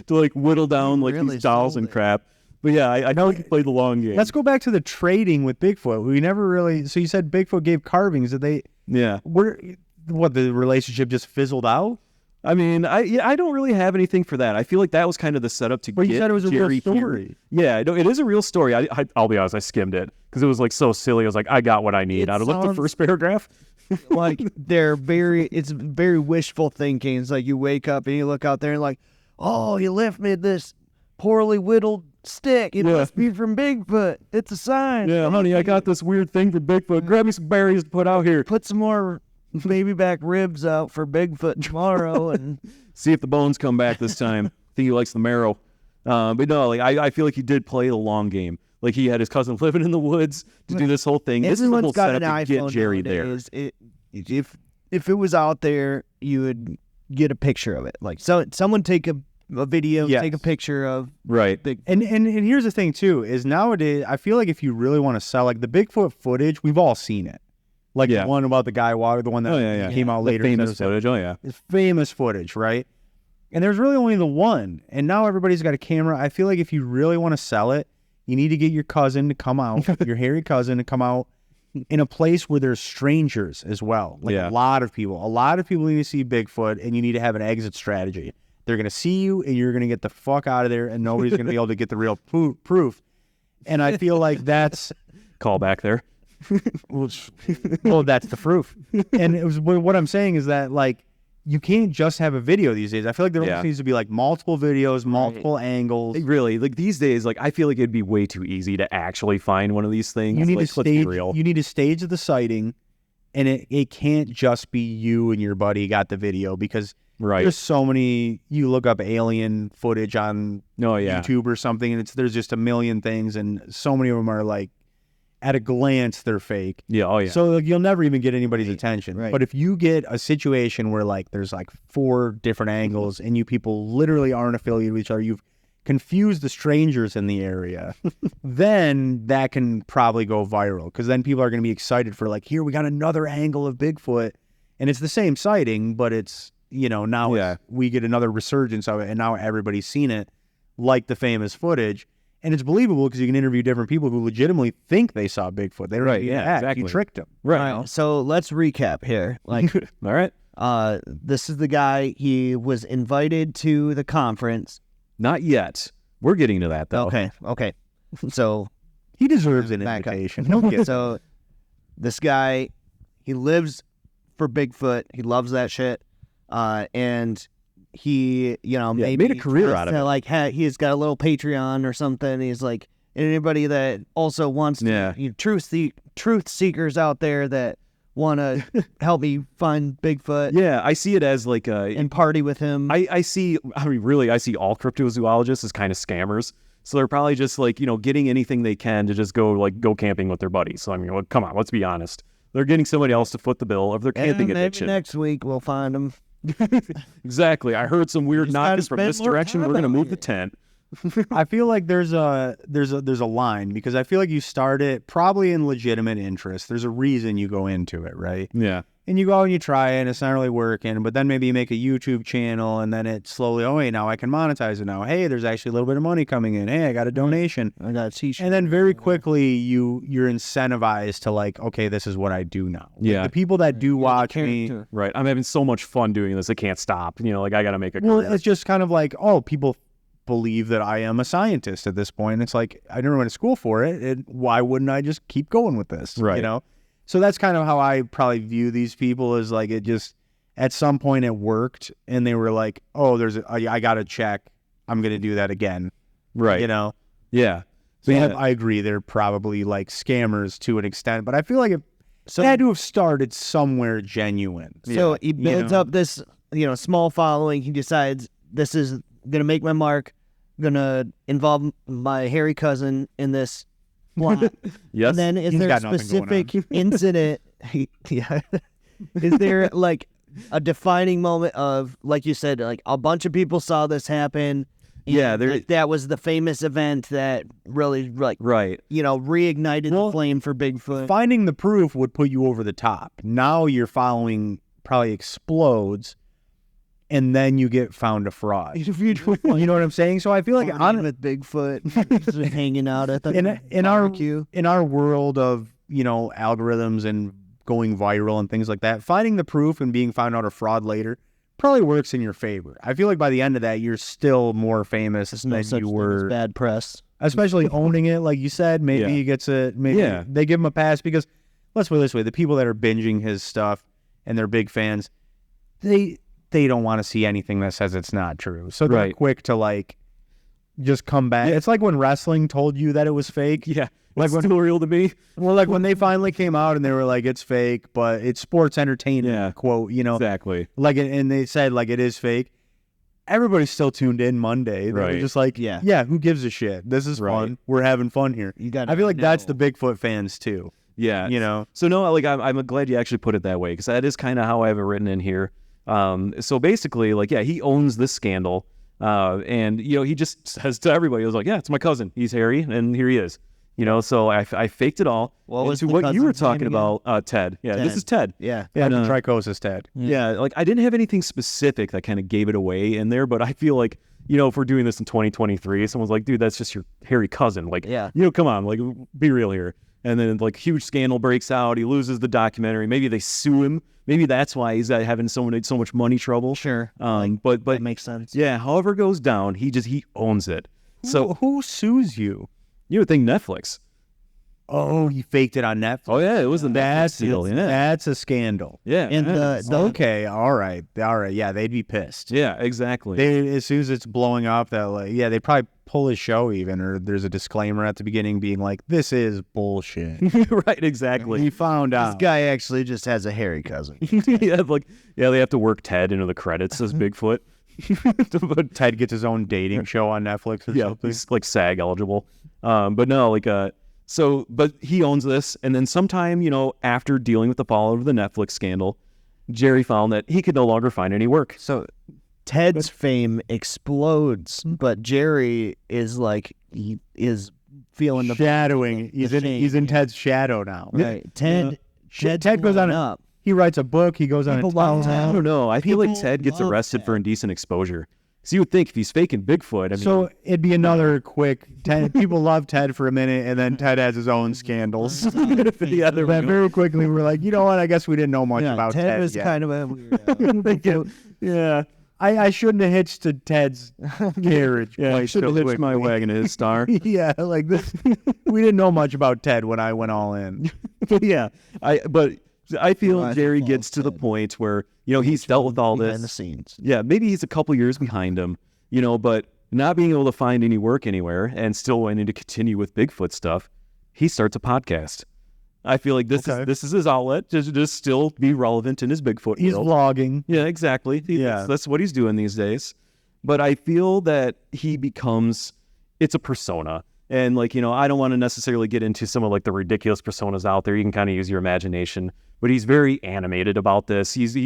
to like whittle down like
really
these dolls
sold
and
it.
crap. But yeah, I know he played the long game.
Let's go back to the trading with Bigfoot. We never really. So you said Bigfoot gave carvings. Did they?
Yeah.
The relationship just fizzled out?
I mean, I don't really have anything for that. I feel like that was kind of the setup to
But
get
you said it was a real
Jerry here.
story.
Yeah, no, it is a real story. I'll be honest, I skimmed it because it was like so silly. I was like, I got what I need.
It
Out of like the
sounds-
first paragraph.
Like it's very wishful thinking. It's like you wake up and you look out there and like, oh, you left me this poorly whittled stick. It
Yeah.
must be from Bigfoot. It's a sign.
Yeah, honey, I got this weird thing for Bigfoot. Grab me some berries to put out here.
Put some more baby back ribs out for Bigfoot tomorrow, and
See if the bones come back this time. I think he likes the marrow. But no, like I feel like he did play the long game. Like he had his cousin living in the woods to do this whole thing. This is the whole
everyone's got an
setup to get
iPhone
Jerry there.
nowadays. If it was out there, you would get a picture of it. Like someone take a a video,
Yes.
take a picture of
Right.
big.
And here's the thing too, is nowadays I feel like if you really want to sell like the Bigfoot footage, we've all seen it. Like
Yeah.
the one about the guy walking, the one that came out later.
Famous footage. Oh yeah.
It's famous footage, right? And there's really only the one. And now everybody's got a camera. I feel like if you really want to sell it, you need to get your cousin to come out, your hairy cousin to come out in a place where there's strangers as well. Like a lot of people. A lot of people need to see Bigfoot, and you need to have an exit strategy. They're going to see you, and you're going to get the fuck out of there, and nobody's going to be able to get the real proof. And I feel like that's...
Call back there.
Well, that's the proof. And it was what I'm saying is that, like, you can't just have a video these days. I feel like there almost needs to be like multiple videos, multiple angles.
Really, like these days, like I feel like it'd be way too easy to actually find one of these things.
You need
like,
to stage. You need to stage the sighting, and it can't just be you and your buddy got the video, because there's so many. You look up alien footage on YouTube or something, and there's just a million things, and so many of them are like, at a glance, they're fake.
Yeah, oh yeah.
So like, you'll never even get anybody's attention.
Right.
But if you get a situation where like there's like 4 different angles and you people literally aren't affiliated with each other, you've confused the strangers in the area, then that can probably go viral, because then people are going to be excited for like, here, we got another angle of Bigfoot, and it's the same sighting, but it's, you know, now we get another resurgence of it, and now everybody's seen it, like the famous footage. And it's believable because you can interview different people who legitimately think they saw Bigfoot. They don't
exactly.
You tricked them.
Right.
All right, so let's recap here. Like,
All right.
this is the guy. He was invited to the conference.
Not yet. We're getting to that though.
Okay. So
He deserves an
back up.
invitation. He'll get
So this guy, he lives for Bigfoot. He loves that shit. And he, you know, maybe
made a career out of it.
Like, he's got a little Patreon or something. He's like, anybody that also wants to, truth seekers out there that want to help me find Bigfoot.
Yeah, I see it as like
and party with him.
I see all cryptozoologists as kind of scammers. So they're probably just like, you know, getting anything they can to just go camping with their buddies. So I mean, well, come on, let's be honest. They're getting somebody else to foot the bill of their camping
and
addiction.
Maybe next week we'll find him.
Exactly. I heard some weird knocking from this direction. We're gonna move the tent.
I feel like there's a line, because I feel like you start it probably in legitimate interest. There's a reason you go into it, right?
Yeah.
And you go and you try it, and it's not really working, but then maybe you make a YouTube channel, and then it slowly, oh, hey, now I can monetize it now. Hey, there's actually a little bit of money coming in. Hey, I got a donation.
I got a t-shirt.
And then very quickly you're incentivized to like, okay, this is what I do now. Like,
Yeah.
the people that do watch me,
Right. I'm having so much fun doing this. I can't stop. You know, like I gotta make a
well,
career.
it's just kind of like, oh, people believe that I am a scientist at this point. It's like, I never went to school for it. And why wouldn't I just keep going with this?
Right.
You know? So that's kind of how I probably view these people, is like, it just, at some point it worked, and they were like, oh, I got to check. I'm going to do that again.
Right.
You know?
Yeah.
So I agree. They're probably like scammers to an extent, but I feel like it had to have started somewhere genuine.
So he builds up this, small following. He decides, this is going to make my mark. I'm going to involve my hairy cousin in this plot.
Yes.
And then is
He's
there a
got nothing going
specific incident? Is there like a defining moment of, like you said, like a bunch of people saw this happen?
Yeah,
like, that was the famous event that really, like,
right.
Reignited the flame for Bigfoot.
Finding the proof would put you over the top. Now your following probably explodes, and then you get found a fraud. You know what I'm saying? So I feel like
with Bigfoot just hanging out at the barbecue.
In our world of algorithms and going viral and things like that, finding the proof and being found out a fraud later probably works in your favor. I feel like by the end of that, you're still more famous than you were.
Bad press,
especially owning it, like you said. Maybe he gets it. Maybe they give him a pass, because let's put it this way: the people that are binging his stuff and they're big fans, they don't want to see anything that says it's not true. So they're quick to like just come back. It's like when wrestling told you that it was fake.
Yeah. Like when still real to me.
Well, like when they finally came out and they were like, it's fake, but it's sports entertainment, quote, Exactly. Like, and they said like it is fake. Everybody's still tuned in Monday. They're just like, who gives a shit? This is fun. We're having fun here. I feel like that's the Bigfoot fans too.
Yeah. So no, like I'm glad you actually put it that way, because that is kind of how I have it written in here. So basically, like, he owns this scandal. And he just says to everybody, he was like, yeah, it's my cousin. He's hairy, and here he is. So I faked it all.
What was
to
the
what you were
cousin's name
talking
again?
about, Ted. Yeah,
Ted.
this is Ted.
Yeah.
And,
Hypertrichosis, Ted.
yeah, like I didn't have anything specific that kind of gave it away in there, but I feel like, if we're doing this in 2023, someone's like, dude, that's just your hairy cousin. Like,
Yeah.
come on, like, be real here. And then, like, huge scandal breaks out. He loses the documentary. Maybe they sue him. Maybe that's why he's having so much money trouble.
Sure.
But
That makes sense.
yeah, however it goes down, he owns it. So
who sues you?
you would think Netflix.
Oh, he faked it on Netflix.
Oh yeah, it was the Netflix deal. Yeah,
That's a scandal.
yeah,
And
yeah.
Okay, all right. Yeah, they'd be pissed.
Yeah, exactly.
As soon as it's blowing up, they probably pull his show even, or there's a disclaimer at the beginning being like, "This is bullshit."
Right, exactly.
We found
This
out.
guy actually just has a hairy cousin.
Yeah, they have to work Ted into the credits as Bigfoot. But
Ted gets his own dating show on Netflix. Or
yeah,
something.
he's like SAG eligible. But no, but he owns this, and then sometime, after dealing with the fallout of the Netflix scandal, Jerry found that he could no longer find any work.
So Ted's fame explodes, but Jerry is he is feeling the
shadowing. He's in
shame.
Ted's shadow now.
right. Ted
Ted goes on
up.
He writes a book. He goes on
People
a
love
I don't know. I feel like
People
Ted gets
love
arrested
Ted.
for indecent exposure. So you would think if he's faking Bigfoot, I mean,
So it'd be another quick. People love Ted for a minute, and then Ted has his own scandals.
yeah, there we
Then
go.
very quickly, we're like, you know what? I guess we didn't know much
Yeah,
about
Ted was
yet.
kind of a weirdo.
Yeah,
I shouldn't have hitched to Ted's carriage.
yeah. I
quite
should have
so
hitched my
quickly.
wagon to his star.
Yeah, like this. We didn't know much about Ted when I went all in.
Yeah, but I feel
Well, I
Jerry
follow
gets to the
Ted.
point where he's dealt with all
behind the
this.
scenes.
Yeah, maybe he's a couple years behind him, but not being able to find any work anywhere and still wanting to continue with Bigfoot stuff, he starts a podcast. I feel like this is his outlet to just still be relevant in his Bigfoot
He's
world.
vlogging.
Yeah, exactly. That's what he's doing these days. But I feel that it's a persona. And I don't want to necessarily get into some of the ridiculous personas out there. You can kind of use your imagination. But he's very animated about this. He's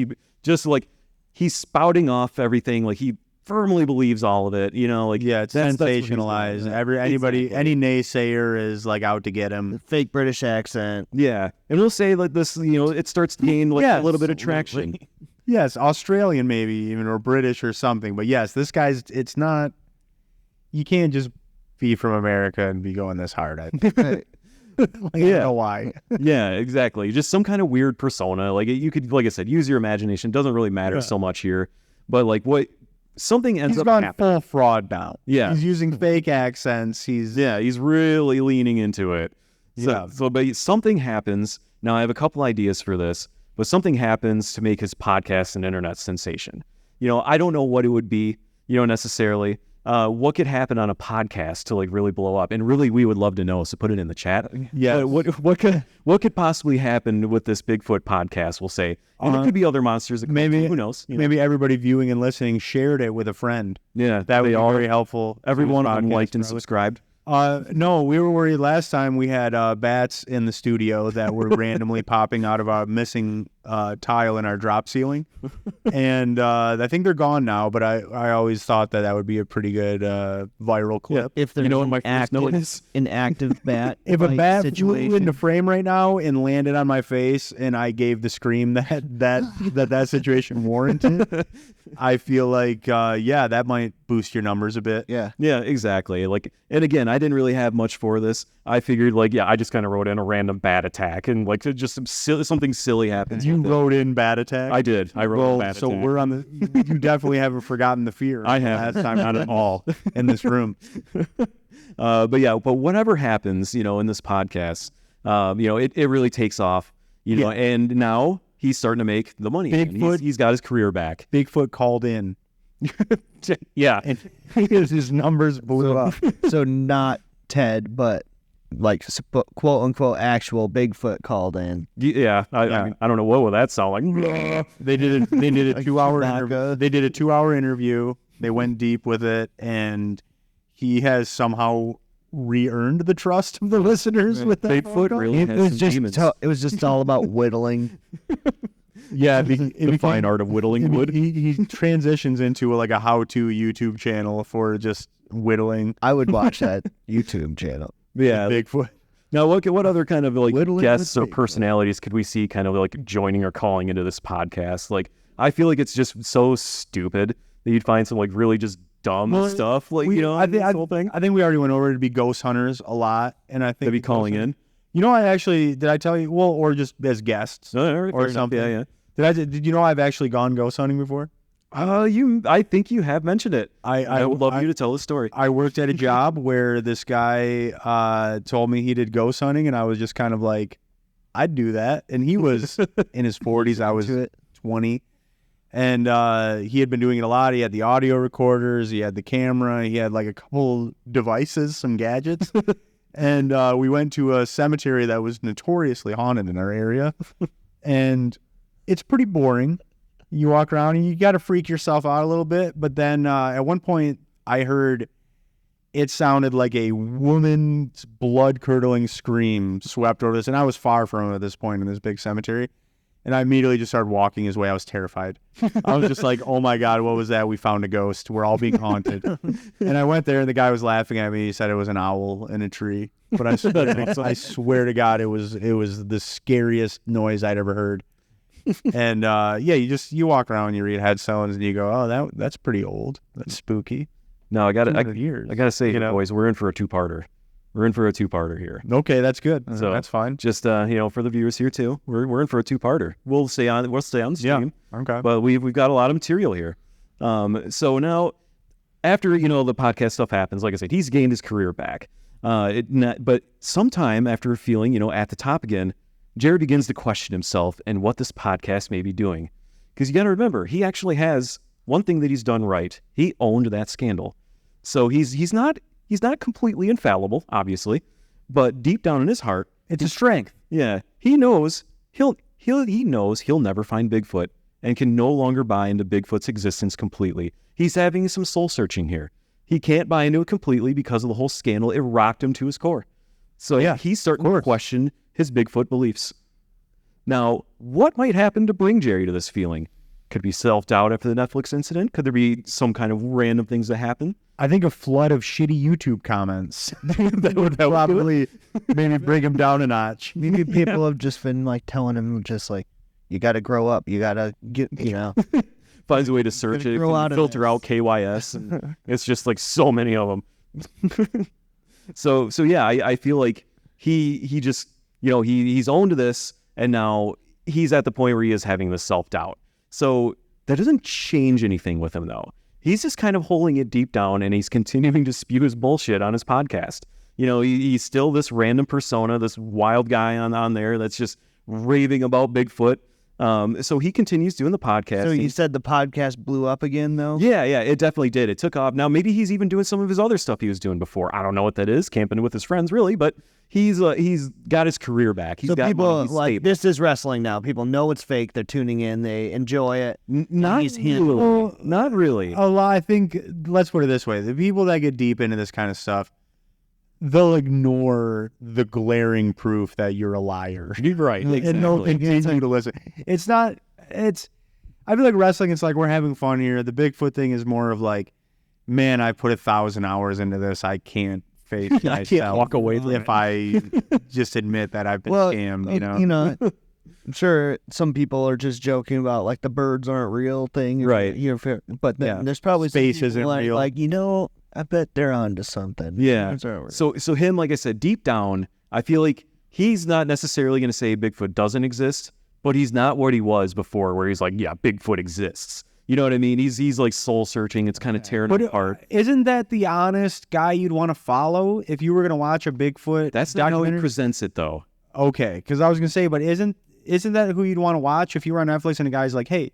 spouting off everything. He firmly believes all of it.
Yeah, it's
that's what he's
sensationalized.
doing.
Anybody,
Exactly.
any naysayer is out to get him.
Fake British accent.
Yeah. And we'll say this, it starts to gain a little bit of
Yes,
traction.
Yes, Australian maybe even, or British or something. But yes, this guy's. It's not. You can't just be from America and be going this hard. I don't know why.
Yeah, exactly. Just some kind of weird persona. You could, like I said, use your imagination. Doesn't really matter so much here. But something ends
He's
up
gone
happening.
full fraud now.
Yeah.
He's using fake accents. He's
He's really leaning into it.
Yeah.
But something happens. Now, I have a couple ideas for this, but something happens to make his podcast an internet sensation. I don't know what it would be, necessarily. What could happen on a podcast to really blow up? And really, we would love to know. So put it in the chat.
Yeah.
What could possibly happen with this Bigfoot podcast? We'll say, and it could be other monsters.
maybe
Who knows?
Maybe everybody viewing and listening shared it with a friend.
Yeah,
That would
they
be
all.
very helpful.
Every
to
one
this
of them
podcast,
liked and
probably.
subscribed.
No, we were worried last time we had bats in the studio that were randomly popping out of a missing tile in our drop ceiling. And I think they're gone now, but I always thought that would be a pretty good viral clip.
If there's
what my first note is?
an active bat,
If a
fight
bat flew
situation,
into frame right now and landed on my face and I gave the scream that situation warranted, I feel like, that might boost your numbers a bit.
yeah,
Yeah, exactly. And again, I didn't really have much for this. I figured, I just kind of wrote in a random bat attack and just something silly happens.
You wrote in bat attack?
I did. I wrote bat
so
attack.
we're on the. You definitely haven't forgotten the fear.
I have
last time
not at all.
in this room.
But whatever happens, in this podcast, it really takes off, and now he's starting to make the money. again.
Bigfoot.
He's got his career back.
Bigfoot called in,
Yeah.
and his numbers blew up.
so not Ted, but quote unquote actual Bigfoot called in.
Yeah. I mean, I don't know what would that sound like.
They did a 2-hour
Chewbacca.
interview. They did a 2-hour interview. They went deep with it, and he has somehow re-earned the trust of the listeners with that.
Bigfoot
phone call.
really
It
has
was
some
just
demons.
it was just all about whittling.
Yeah,
The fine art of whittling wood.
He transitions into like a how-to YouTube channel for just whittling.
I would watch that YouTube channel.
Yeah.
Bigfoot.
Now, what other kind of like
Whittling
guests
with
or
Bigfoot.
personalities could we see kind of like joining or calling into this podcast? Like, I feel like it's just so stupid that you'd find some like really just dumb stuff. Like, this whole thing.
I think we already went over it to be ghost hunters a lot, and I think
They'd be calling in.
You know, did I tell you? Well, or just as guests or something.
Yeah.
Did you know I've actually gone ghost hunting before?
I think you have mentioned it. I would love you to tell the story.
I worked at a job where this guy told me he did ghost hunting, and I was just kind of like, I'd do that. And he was in his 40s. I was 20. And he had been doing it a lot. He had the audio recorders. He had the camera. He had like a couple devices, some gadgets. And we went to a cemetery that was notoriously haunted in our area. And it's pretty boring. You walk around and you got to freak yourself out a little bit. But then at one point I heard it sounded like a woman's blood-curdling scream swept over this. And I was far from him at this point in this big cemetery. And I immediately just started walking his way. I was terrified. I was just like, oh my God, what was that? We found a ghost. We're all being haunted. And I went there and the guy was laughing at me. He said it was an owl in a tree. But I swear to God, it was the scariest noise I'd ever heard. And you walk around, you read headstones, and you go, oh, that's pretty old. That's spooky.
No, I got to
years.
I got to say, boys, we're in for a two-parter. We're in for a two-parter here.
Okay, that's good.
So
that's fine.
Just for the viewers here too, we're in for a two-parter. We'll stay on the stream.
Yeah. Okay.
But we've got a lot of material here. So now, after the podcast stuff happens, like I said, he's gained his career back. But sometime after feeling at the top again, Jared begins to question himself and what this podcast may be doing. Because you got to remember, he actually has one thing that he's done right. He owned that scandal. So he's not completely infallible, obviously, but deep down in his heart,
It's a strength.
yeah, he knows he'll never find Bigfoot and can no longer buy into Bigfoot's existence completely. He's having some soul searching here. He can't buy into it completely because of the whole scandal. It rocked him to his core. So yeah, he's starting to question his Bigfoot beliefs. Now, what might happen to bring Jerry to this feeling? Could be self-doubt after the Netflix incident? Could there be some kind of random things that happen?
I think a flood of shitty YouTube comments that would probably maybe bring him down a notch.
Maybe people have just been like telling him just like, you got to grow up. You got to get,
Finds a way to search it, filter out KYS. And it's just like so many of them. So yeah, I feel like he just, he's owned this, and now he's at the point where he is having this self-doubt. So that doesn't change anything with him, though. He's just kind of holding it deep down, and he's continuing to spew his bullshit on his podcast. He's still this random persona, this wild guy on there that's just raving about Bigfoot. So he continues doing the podcast.
So you said the podcast blew up again, though?
Yeah, it definitely did. It took off. Now, maybe he's even doing some of his other stuff he was doing before. I don't know what that is, camping with his friends, really, but he's got his career back. He's
so
got
people
money. He's
like,
stable.
this is wrestling now. People know it's fake. They're tuning in. They enjoy it.
Not
He's
really.
him.
Well,
Not really.
A lot, I think, let's put it this way. The people that get deep into this kind of stuff, they'll ignore the glaring proof that you're a liar.
You're right.
And they'll continue to listen. I feel like wrestling, it's like we're having fun here. The Bigfoot thing is more of like, man, I put 1,000 hours into this. I can't face myself.
I can't walk away from
if I just admit that I've been scammed,
I'm sure some people are just joking about like the birds aren't real thing.
Right.
But then there's probably some
Space
people
isn't
like,
real.
Like, I bet they're onto something.
Yeah.
Birds aren't real.
So him, like I said, deep down, I feel like he's not necessarily going to say Bigfoot doesn't exist, but he's not what he was before, where he's like, yeah, Bigfoot exists. You know what I mean? He's like soul searching. It's kind of tearing apart.
Isn't that the honest guy you'd want to follow if you were going to watch a Bigfoot
That's not how he
documentary?
presents it, though.
Okay, because I was going to say, but isn't that who you'd want to watch if you were on Netflix and a guy's like, hey,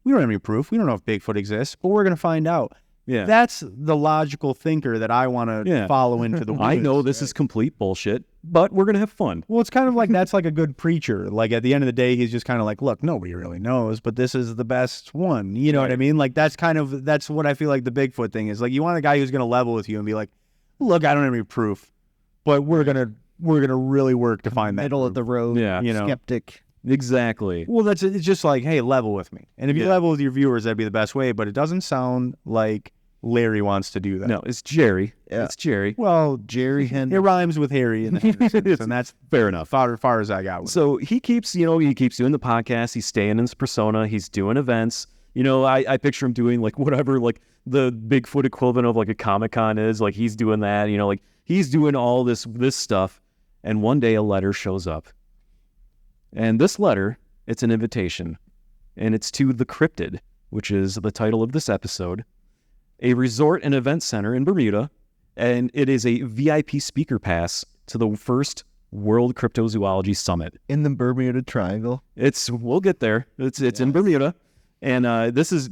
we don't have any proof. We don't know if Bigfoot exists, but we're going to find out.
Yeah.
That's the logical thinker that I want to follow into the woods.
I know this is complete bullshit, but we're going to have fun.
Well, it's kind of like that's like a good preacher. Like at the end of the day, he's just kind of like, look, nobody really knows, but this is the best one. You know what I mean? Like that's what I feel like the Bigfoot thing is. Like you want a guy who's going to level with you and be like, look, I don't have any proof, but we're gonna really work to find that
Middle of the road.
Yeah.
You know.
Skeptic.
Exactly.
Well, it's just like, hey, level with me. And if you level with your viewers, that'd be the best way. But it doesn't sound like Larry wants to do that.
No, it's Jerry.
Yeah.
It's Jerry.
Well, Jerry
It
Henderson.
rhymes with Harry and the Hendersons, and that's
Fair enough.
far as I got with it.
So he keeps doing the podcast. He's staying in his persona. He's doing events. I picture him doing like whatever, like the Bigfoot equivalent of like a Comic-Con is. Like he's doing that, like he's doing all this stuff. And one day a letter shows up. And this letter, it's an invitation. And it's to the Cryptid, which is the title of this episode, a resort and event center in Bermuda. And it is a VIP speaker pass to the first World Cryptozoology Summit.
In the Bermuda Triangle.
We'll get there. It's in Bermuda. And this is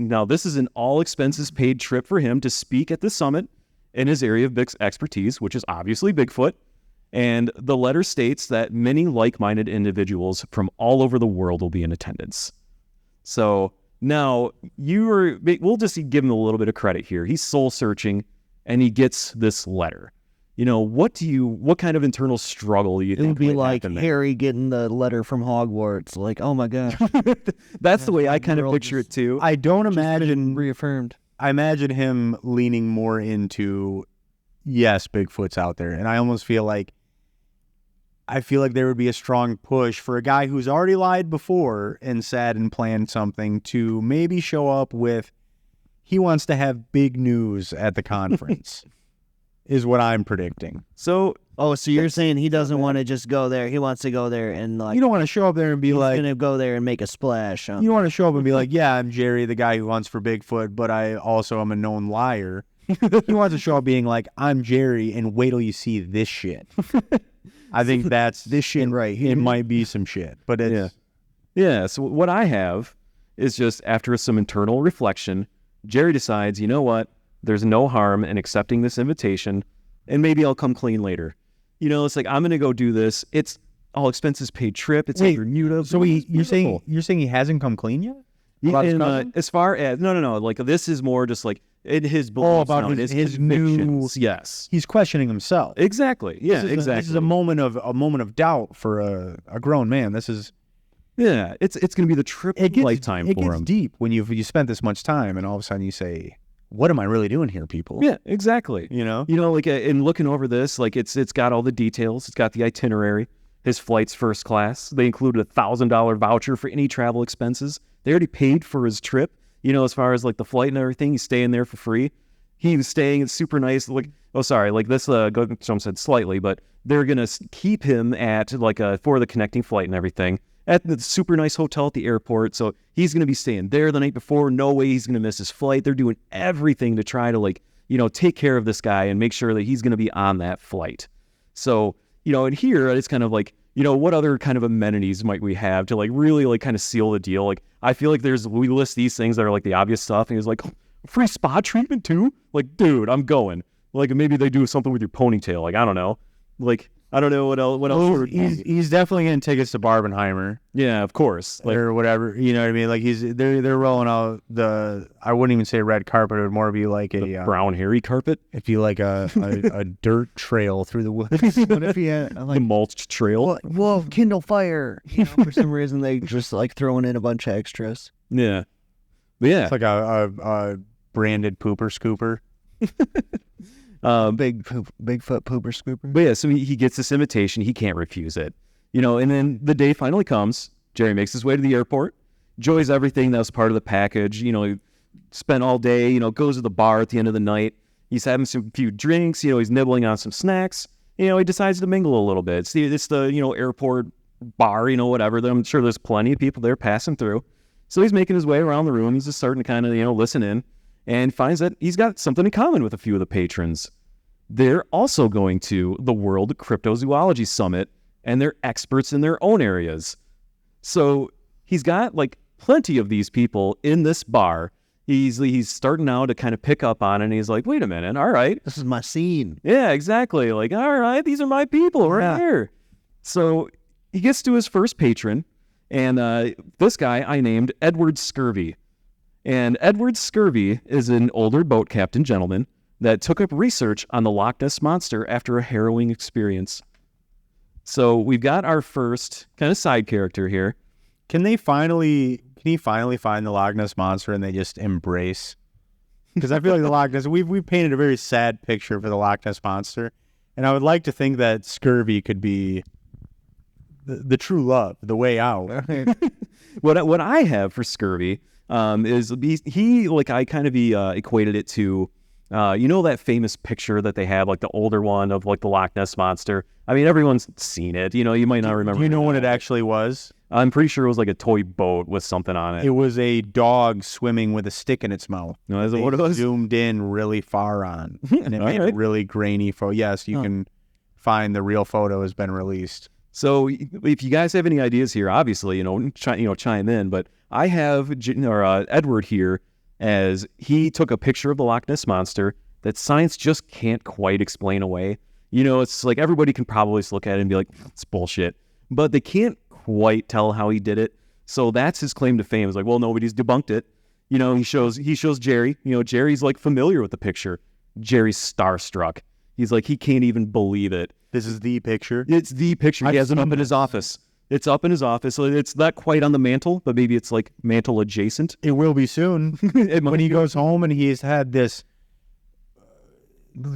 an all expenses paid trip for him to speak at the summit in his area of expertise, which is obviously Bigfoot. And the letter states that many like-minded individuals from all over the world will be in attendance. So now we'll just give him a little bit of credit here. He's soul searching and he gets this letter. What kind of internal struggle do you think?
It would be
might
like
happen there?
Harry getting the letter from Hogwarts. Like, oh my gosh.
That's the way I kind of
world
picture it
just-
too.
I don't imagine
Reaffirmed.
I imagine him leaning more into, yes, Bigfoot's out there. And I almost feel like there would be a strong push for a guy who's already lied before and said and planned something to maybe show up with, he wants to have big news at the conference, is what I'm predicting.
So
you're saying he doesn't want to just go there. He wants to go there and like,
You don't want to show up there and be
he's
like,
going to go there and make a splash.
you don't want to show up and be like, yeah, I'm Jerry, the guy who hunts for Bigfoot, but I also am a known liar. He wants to show up being like, I'm Jerry, and wait till you see this shit. I think that's
This shit right here.
It might be some shit, but it's
Yeah, so what I have is just after some internal reflection, Jerry decides, you know what? There's no harm in accepting this invitation, and maybe I'll come clean later. It's like, I'm going to go do this. It's all expenses paid trip. It's in Bermuda.
So
It's
you're
beautiful.
saying he hasn't come clean yet?
Yeah,
About his
and,
cousin?
as far as, no, like this is more just like in his beliefs
about
now,
his
his
new-
convictions. Yes.
He's questioning himself.
Exactly. Yeah, exactly.
This is a moment of doubt for a grown man. This is
Yeah, it's going to be the trip of a lifetime
it
for
gets
him.
deep when you spent this much time, and all of a sudden you say, "What am I really doing here, people?"
Yeah, exactly. Like in looking over this, like it's got all the details. It's got the itinerary. His flight's first class. They included a $1,000 voucher for any travel expenses. They already paid for his trip. As far as like the flight and everything, he's staying there for free. He was staying at super nice. Like, this. Someone said slightly, but they're gonna keep him at for the connecting flight and everything at the super nice hotel at the airport. So he's gonna be staying there the night before. No way he's gonna miss his flight. They're doing everything to try to take care of this guy and make sure that he's gonna be on that flight. So and here it's kind of like, what other kind of amenities might we have to really kind of seal the deal? Like, I feel like we list these things that are like the obvious stuff, and he's like, free spa treatment too? Like, dude, I'm going. Like, maybe they do something with your ponytail. Like, I don't know. Like, I don't know what else.
He's definitely getting tickets to Barbenheimer.
Yeah, of course. Like,
Or whatever, you know what I mean? Like they're rolling out I wouldn't even say red carpet. It would more be like a
brown hairy carpet,
it'd be like a dirt trail through the woods.
What if he had
the
like,
mulched trail.
well, Kindle Fire? For some reason they just like throwing in a bunch of extras.
Yeah, but yeah.
It's like a branded pooper scooper.
Bigfoot pooper scooper.
But yeah, so he gets this invitation. He can't refuse it. And then the day finally comes. Jerry makes his way to the airport, enjoys everything that was part of the package. He spent all day, goes to the bar at the end of the night. He's having some few drinks, he's nibbling on some snacks. He decides to mingle a little bit. It's the airport bar, whatever. I'm sure there's plenty of people there passing through. So he's making his way around the room. He's just starting to kind of, listen in, and finds that he's got something in common with a few of the patrons. They're also going to the World Cryptozoology Summit, and they're experts in their own areas. So he's got plenty of these people in this bar. He's starting now to kind of pick up on it, and he's like, wait a minute, all right.
This is my scene.
Yeah, exactly. Like, all right, these are my people right here. So he gets to his first patron, and this guy I named Edward Scurvy. And Edward Scurvy is an older boat captain gentleman that took up research on the Loch Ness Monster after a harrowing experience. So we've got our first kind of side character here.
Can he finally find the Loch Ness Monster and they just embrace? Because I feel like the Loch Ness, we've painted a very sad picture for the Loch Ness Monster, and I would like to think that scurvy could be the true love, the way out.
What I have for scurvy is he like I kind of equated it to that famous picture that they have, like the older one of like the Loch Ness Monster. I mean, everyone's seen it. You might not remember.
Do you know what it actually was?
I'm pretty sure it was like a toy boat with something on it.
It was a dog swimming with a stick in its mouth.
No, is it what it was?
Zoomed in really far on, and it made a really grainy photo. Yes, you can find the real photo has been released.
So if you guys have any ideas here, obviously, chime in. But I have Edward here as he took a picture of the Loch Ness Monster that science just can't quite explain away. It's like everybody can probably just look at it and be like, it's bullshit. But they can't quite tell how he did it. So that's his claim to fame. It's like, well, nobody's debunked it. He shows Jerry. Jerry's like familiar with the picture. Jerry's starstruck. He's like, he can't even believe it.
This is the picture?
It's the picture. He has it up in his office. It's up in his office. So it's not quite on the mantle, but maybe it's like mantle adjacent.
It will be soon. When he goes home and he's had this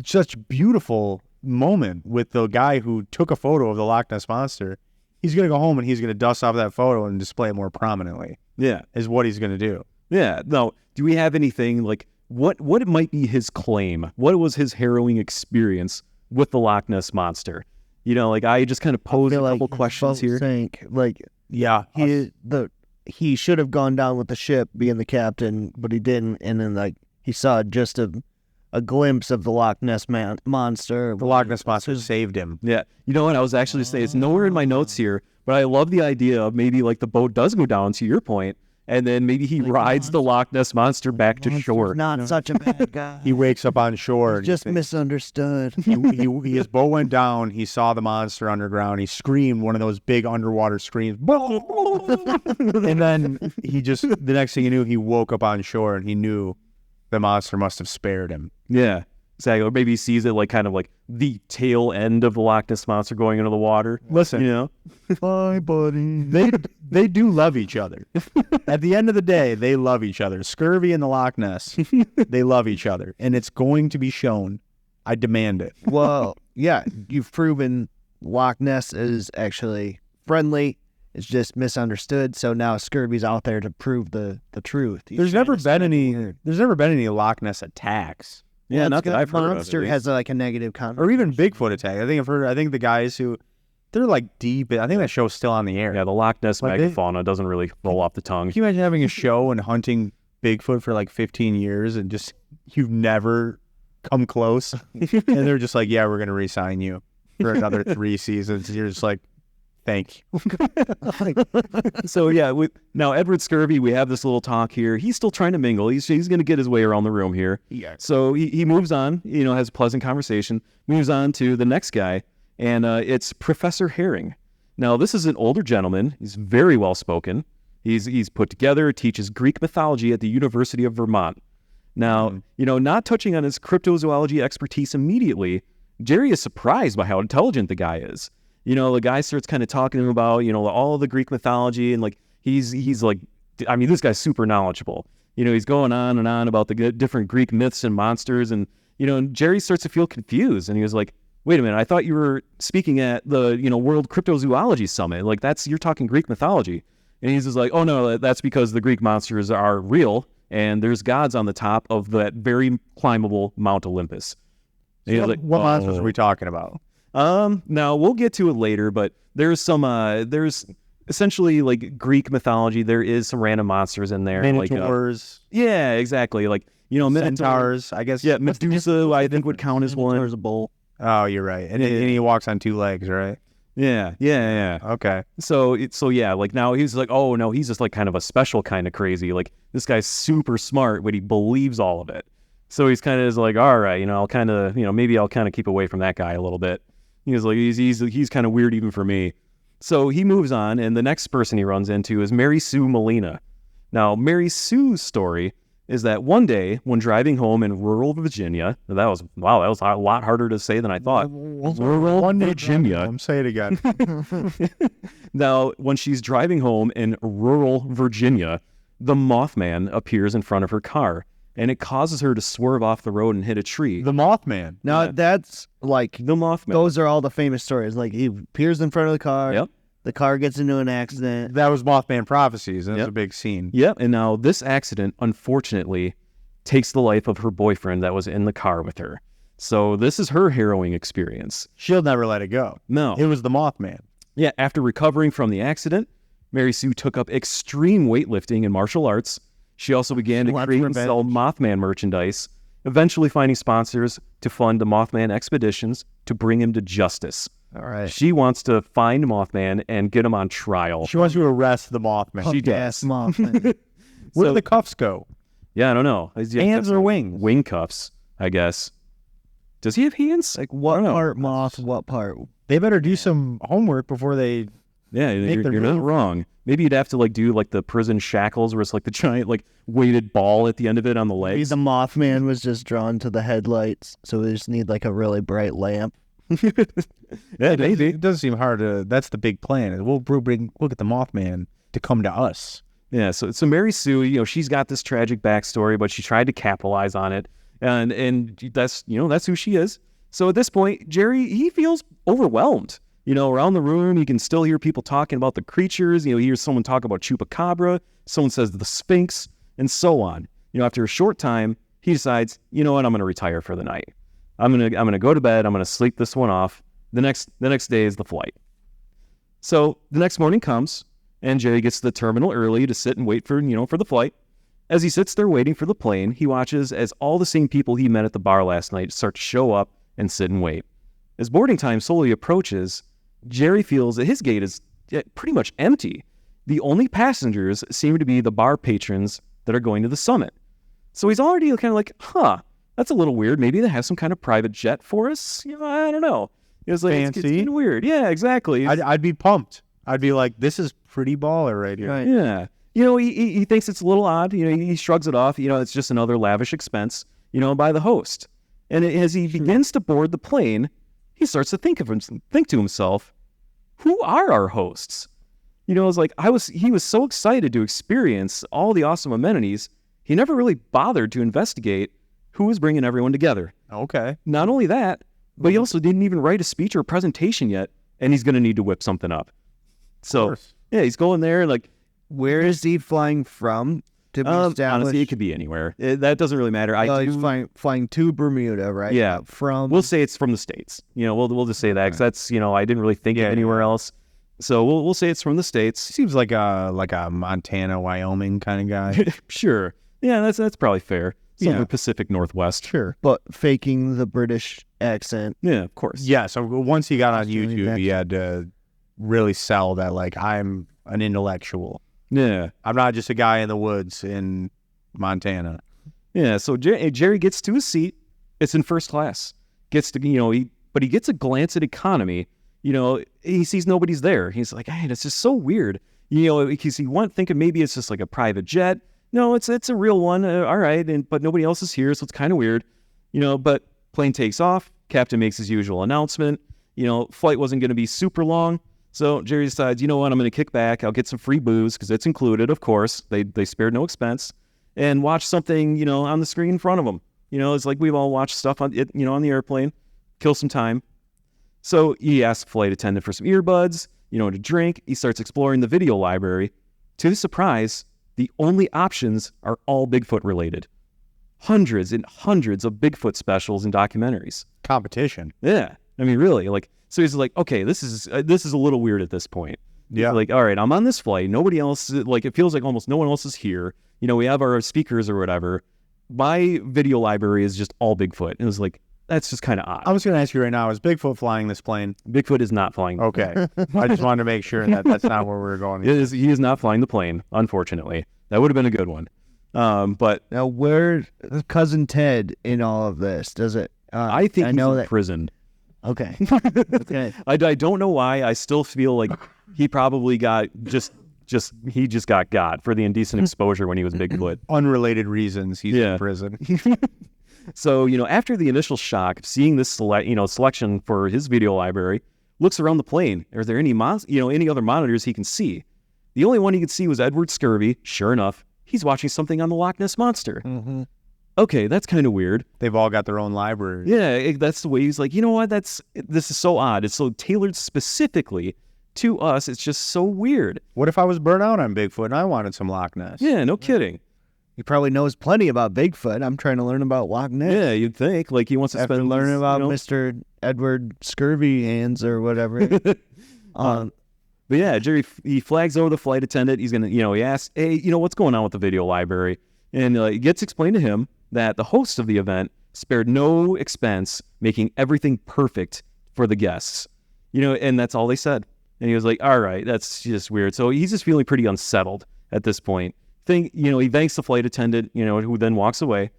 such beautiful moment with the guy who took a photo of the Loch Ness Monster, he's going to go home and he's going to dust off that photo and display it more prominently.
Yeah.
Is what he's going to do.
Yeah. Now, do we have anything like what might be his claim? What was his harrowing experience with the Loch Ness Monster? I just kind of posed a couple questions here.
He should have gone down with the ship, being the captain, but he didn't. And then he saw just a glimpse of the Loch Ness Monster.
The Loch Ness Monster saved him.
Yeah. You know what? I was actually saying it's nowhere in my notes here, but I love the idea of maybe like the boat does go down, to your point, and then maybe he rides the Loch Ness Monster back to shore.
Not such a bad guy.
He wakes up on shore.
Just misunderstood.
His boat went down. He saw the monster underground. He screamed one of those big underwater screams. And then the next thing he knew, he woke up on shore and he knew the monster must have spared him.
Yeah. Exactly. Or maybe he sees it like kind of like the tail end of the Loch Ness Monster going into the water.
Listen,
bye, buddy.
They do love each other. At the end of the day, they love each other. Scurvy and the Loch Ness, they love each other, and it's going to be shown. I demand it.
Well, yeah, you've proven Loch Ness is actually friendly. It's just misunderstood. So now Scurvy's out there to prove the truth.
There's never been any Loch Ness attacks.
Yeah, not that I've heard of.
Monster has like a negative connotation.
Or even Bigfoot attack. I think the guys who, they're like deep. I think that show's still on the air.
Yeah, the Loch Ness megafauna doesn't really roll off the tongue.
Can you imagine having a show and hunting Bigfoot for like 15 years and just, you've never come close? And they're just like, yeah, we're going to re-sign you for another 3 seasons. And you're just like, thank you.
So yeah, now Edward Scurvy, we have this little talk here. He's still trying to mingle. He's going to get his way around the room here.
Yeah.
So he moves on, has a pleasant conversation, moves on to the next guy, and it's Professor Herring. Now, this is an older gentleman. He's very well-spoken. He's put together, teaches Greek mythology at the University of Vermont. Now, not touching on his cryptozoology expertise immediately, Jerry is surprised by how intelligent the guy is. The guy starts kind of talking to him about, all the Greek mythology, and like he's like, I mean, this guy's super knowledgeable. He's going on and on about the different Greek myths and monsters, and Jerry starts to feel confused, and he was like, wait a minute, I thought you were speaking at the World Cryptozoology Summit, like you're talking Greek mythology, and he's just like, oh no, that's because the Greek monsters are real, and there's gods on the top of that very climbable Mount Olympus.
So what monsters are we talking about?
Now we'll get to it later, but there's there's essentially like Greek mythology. There is some random monsters in there.
Minotaurs.
Yeah, exactly. Like,
Centaurs, I guess.
Yeah, Medusa, I think would count as one.
There's a bull.
Oh, you're right. And he walks on 2 legs, right?
Yeah.
Okay.
So yeah, like now he's like, oh no, he's just like kind of a special kind of crazy. Like this guy's super smart, but he believes all of it. So he's kind of like, all right, I'll kind of, maybe I'll kind of keep away from that guy a little bit. He's like, he's kind of weird even for me. So he moves on, and the next person he runs into is Mary Sue Molina. Now, Mary Sue's story is that one day when driving home in rural Virginia, that was a lot harder to say than I thought. Rural Virginia.
Say it again.
Now, when she's driving home in rural Virginia, the Mothman appears in front of her car, and it causes her to swerve off the road and hit a tree.
The Mothman.
Now
Yeah.
that's like
The Mothman.
those are all the famous stories. Like he appears in front of the car.
Yep.
The car gets into an accident.
That was Mothman Prophecies. That's
Yep.
a big scene.
Yep. And now this accident, unfortunately, takes the life of her boyfriend that was in the car with her. So this is her harrowing experience.
She'll never let it go.
No.
It was the Mothman.
Yeah, after recovering from the accident, Mary Sue took up extreme weightlifting and martial arts. She also began to
Lots of
create and
revenge.
sell Mothman merchandise, eventually finding sponsors to fund the Mothman expeditions to bring him to justice.
All right.
She wants to find Mothman and get him on trial.
She wants to arrest the Mothman.
She
Yes,
does.
Mothman.
Where
So-
do the cuffs go?
Yeah, I don't know.
Hands or wings?
Wing cuffs, I guess. Does he have hands?
Like what
I don't know.
part moth? What part?
They better do some homework before they...
Yeah,
Make their
you're not
move.
wrong. Maybe you'd have to like do like the prison shackles where it's like the giant like weighted ball at the end of it on the
Maybe
legs.
the Mothman was just drawn to the headlights, so we just need like a really bright lamp.
Yeah, maybe.
It doesn't seem hard to... That's the big plan. We'll get the Mothman to come to us.
Yeah, so Mary Sue, she's got this tragic backstory, but she tried to capitalize on it, and that's that's who she is. So at this point, Jerry, he feels overwhelmed. Around the room, you can still hear people talking about the creatures. He hears someone talk about chupacabra. Someone says the Sphinx, and so on. After a short time, he decides, you know what, I'm going to retire for the night. I'm gonna go to bed. I'm gonna sleep this one off. The next day is the flight. So the next morning comes, and Jerry gets to the terminal early to sit and wait for the flight. As he sits there waiting for the plane, he watches as all the same people he met at the bar last night start to show up and sit and wait. As boarding time slowly approaches, Jerry feels that his gate is pretty much empty. The only passengers seem to be the bar patrons that are going to the summit. So he's already kind of like, that's a little weird. Maybe they have some kind of private jet for us. I don't know. It was like, it's
Fancy.
kind of weird. Yeah, exactly.
I'd be pumped. I'd be like, this is pretty baller right here.
Right.
Yeah. He thinks it's a little odd. He shrugs it off. It's just another lavish expense, by the host. And as he begins to board the plane, he starts to think to himself, who are our hosts? It's like he was so excited to experience all the awesome amenities, he never really bothered to investigate who was bringing everyone together.
Okay.
Not only that, but he also didn't even write a speech or a presentation yet, and he's going to need to whip something up. So,
course.
yeah, he's going there like,
Where is he flying from to be established?
honestly, it could be anywhere. That doesn't really matter.
He's flying to Bermuda, right?
Yeah.
From
We'll say it's from the States. We'll just say that because that's, I didn't really think of anywhere else. So we'll say it's from the States.
Seems like a Montana, Wyoming kind of guy.
Sure. Yeah, that's probably fair. Somewhere
Yeah.
Pacific Northwest.
Sure.
but faking the British accent.
Yeah, of course.
Yeah, so once he got on
Australian
YouTube, he had to really sell that, like, I'm an intellectual.
Yeah.
I'm not just a guy in the woods in Montana.
Yeah, so Jerry gets to his seat. It's in first class. Gets to, but he gets a glance at economy. He sees nobody's there. He's like, hey, that's just so weird. Because he thinking maybe it's just like a private jet. No, it's a real one. All right, but nobody else is here, so it's kind of weird. But plane takes off. Captain makes his usual announcement. Flight wasn't going to be super long. So Jerry decides, you know what, I'm going to kick back. I'll get some free booze because it's included, of course. They spared no expense. And watch something, on the screen in front of him. It's like we've all watched stuff on it, on the airplane. Kill some time. So he asks the flight attendant for some earbuds, to drink. He starts exploring the video library. To his surprise, the only options are all Bigfoot related. Hundreds and hundreds of Bigfoot specials and documentaries.
Competition.
Yeah. I mean, really, so he's like, okay, this is a little weird at this point.
Yeah.
Like, all right, I'm on this flight. Nobody else, it feels like almost no one else is here. We have our speakers or whatever. My video library is just all Bigfoot. And it was like, that's just kind of odd.
I was going to ask you right now, is Bigfoot flying this plane?
Bigfoot is not flying.
Okay. I just wanted to make sure that that's not where we're going.
He is not flying the plane, unfortunately. That would have been a good one. But
Now, where cousin Ted in all of this? Does it?
I think
I
he's
know
in
that.
prison.
Okay. Okay.
I don't know why. I still feel like he probably got he just got for the indecent exposure when he was Bigfoot.
Unrelated reasons he's in prison.
So, after the initial shock of seeing this selection for his video library, looks around the plane. Are there any any other monitors he can see? The only one he could see was Edward Scurvy. Sure enough, he's watching something on the Loch Ness Monster.
Mm-hmm.
Okay, that's kind of weird.
They've all got their own library.
Yeah, that's the way he's like, you know what? This is so odd. It's so tailored specifically to us. It's just so weird.
What if I was burnt out on Bigfoot and I wanted some Loch Ness?
Yeah, no kidding.
He probably knows plenty about Bigfoot. I'm trying to learn about Loch Ness.
Yeah, you'd think. Like, he wants to
After
spend
learning about
you know,
Mr. Edward Scurvy Hands or whatever.
But yeah, Jerry, he flags over the flight attendant. He's going to, he asks, hey, what's going on with the video library? And it gets explained to him that the host of the event spared no expense making everything perfect for the guests. And that's all they said. And he was like, all right, that's just weird. So he's just feeling pretty unsettled at this point. He thanks the flight attendant, who then walks away.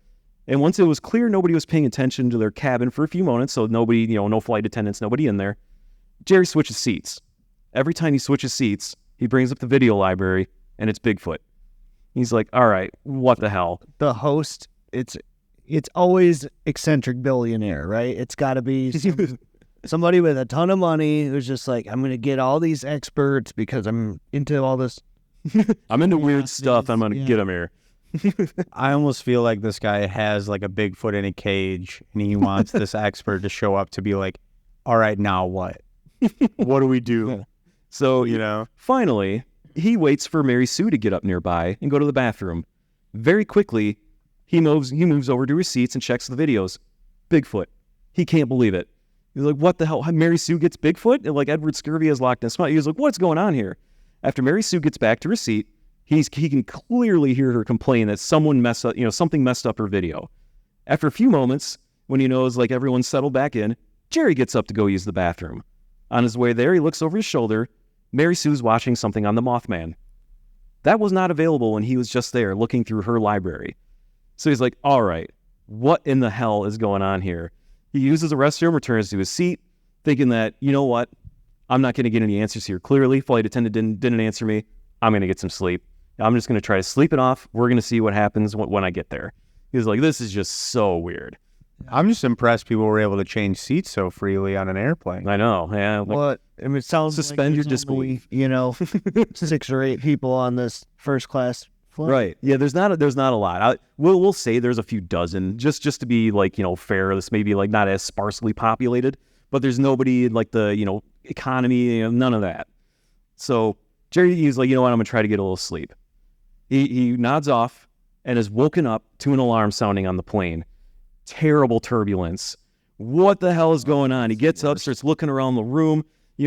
And once it was clear nobody was paying attention to their cabin for a few moments, so nobody, no flight attendants, nobody in there, Jerry switches seats. Every time he switches seats, he brings up the video library, and it's Bigfoot. He's like, all right, what the hell?
The host, it's always eccentric billionaire, right? It's got to be somebody with a ton of money who's just like, I'm going to get all these experts because I'm into all this.
I'm into weird stuff. I'm going to get them here.
I almost feel like this guy has like a Bigfoot in a cage, and he wants this expert to show up to be like, all right, now what? What do we do?
So, finally, he waits for Mary Sue to get up nearby and go to the bathroom. Very quickly, he moves over to his seats and checks the videos. Bigfoot. He can't believe it. He's like, what the hell? Mary Sue gets Bigfoot? And like Edward Scurvy has Loch Ness Monster. He was like, what's going on here? After Mary Sue gets back to her seat, he can clearly hear her complain that something messed up her video. After a few moments, when he knows like everyone's settled back in, Jerry gets up to go use the bathroom. On his way there, he looks over his shoulder. Mary Sue's watching something on the Mothman. That was not available when he was just there looking through her library. So he's like, all right, what in the hell is going on here? He uses the restroom, returns to his seat, thinking that, you know what? I'm not going to get any answers here. Clearly, flight attendant didn't answer me. I'm going to get some sleep. I'm just going to try to sleep it off. We're going to see what happens when I get there. He was like, this is just so weird.
I'm just impressed people were able to change seats so freely on an airplane.
I know. Yeah.
What? I mean, it sounds
Suspend
like
your disbelief.
6 or 8 people on this first class flight.
Right. Yeah. There's not a lot. We'll say there's a few dozen, just to be like fair. This may be like not as sparsely populated, but there's nobody in like the economy. None of that. So Jerry, he's like, you know what? I'm gonna try to get a little sleep. He nods off and is woken up to an alarm sounding on the plane. Terrible turbulence. What the hell is going on? He gets up, starts looking around the room,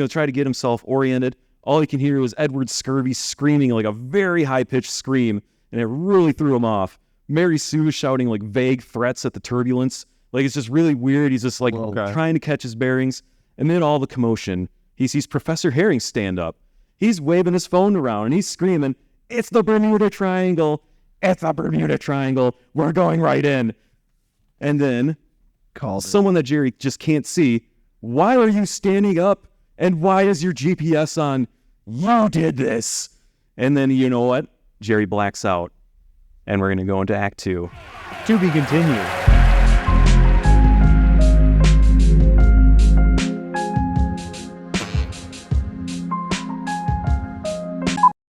try to get himself oriented. All he can hear was Edward Scurvy screaming like a very high-pitched scream, and it really threw him off. Mary Sue shouting like vague threats at the turbulence. Like, it's just really weird. He's just like trying to catch his bearings. Amid all the commotion, he sees Professor Herring stand up. He's waving his phone around, and he's screaming, "It's the Bermuda Triangle! It's the Bermuda Triangle! We're going right in!" And then someone that Jerry just can't see, "Why are you standing up? And why is your GPS on? You did this." And then you know what? Jerry blacks out. And we're going to go into Act 2.
To be continued.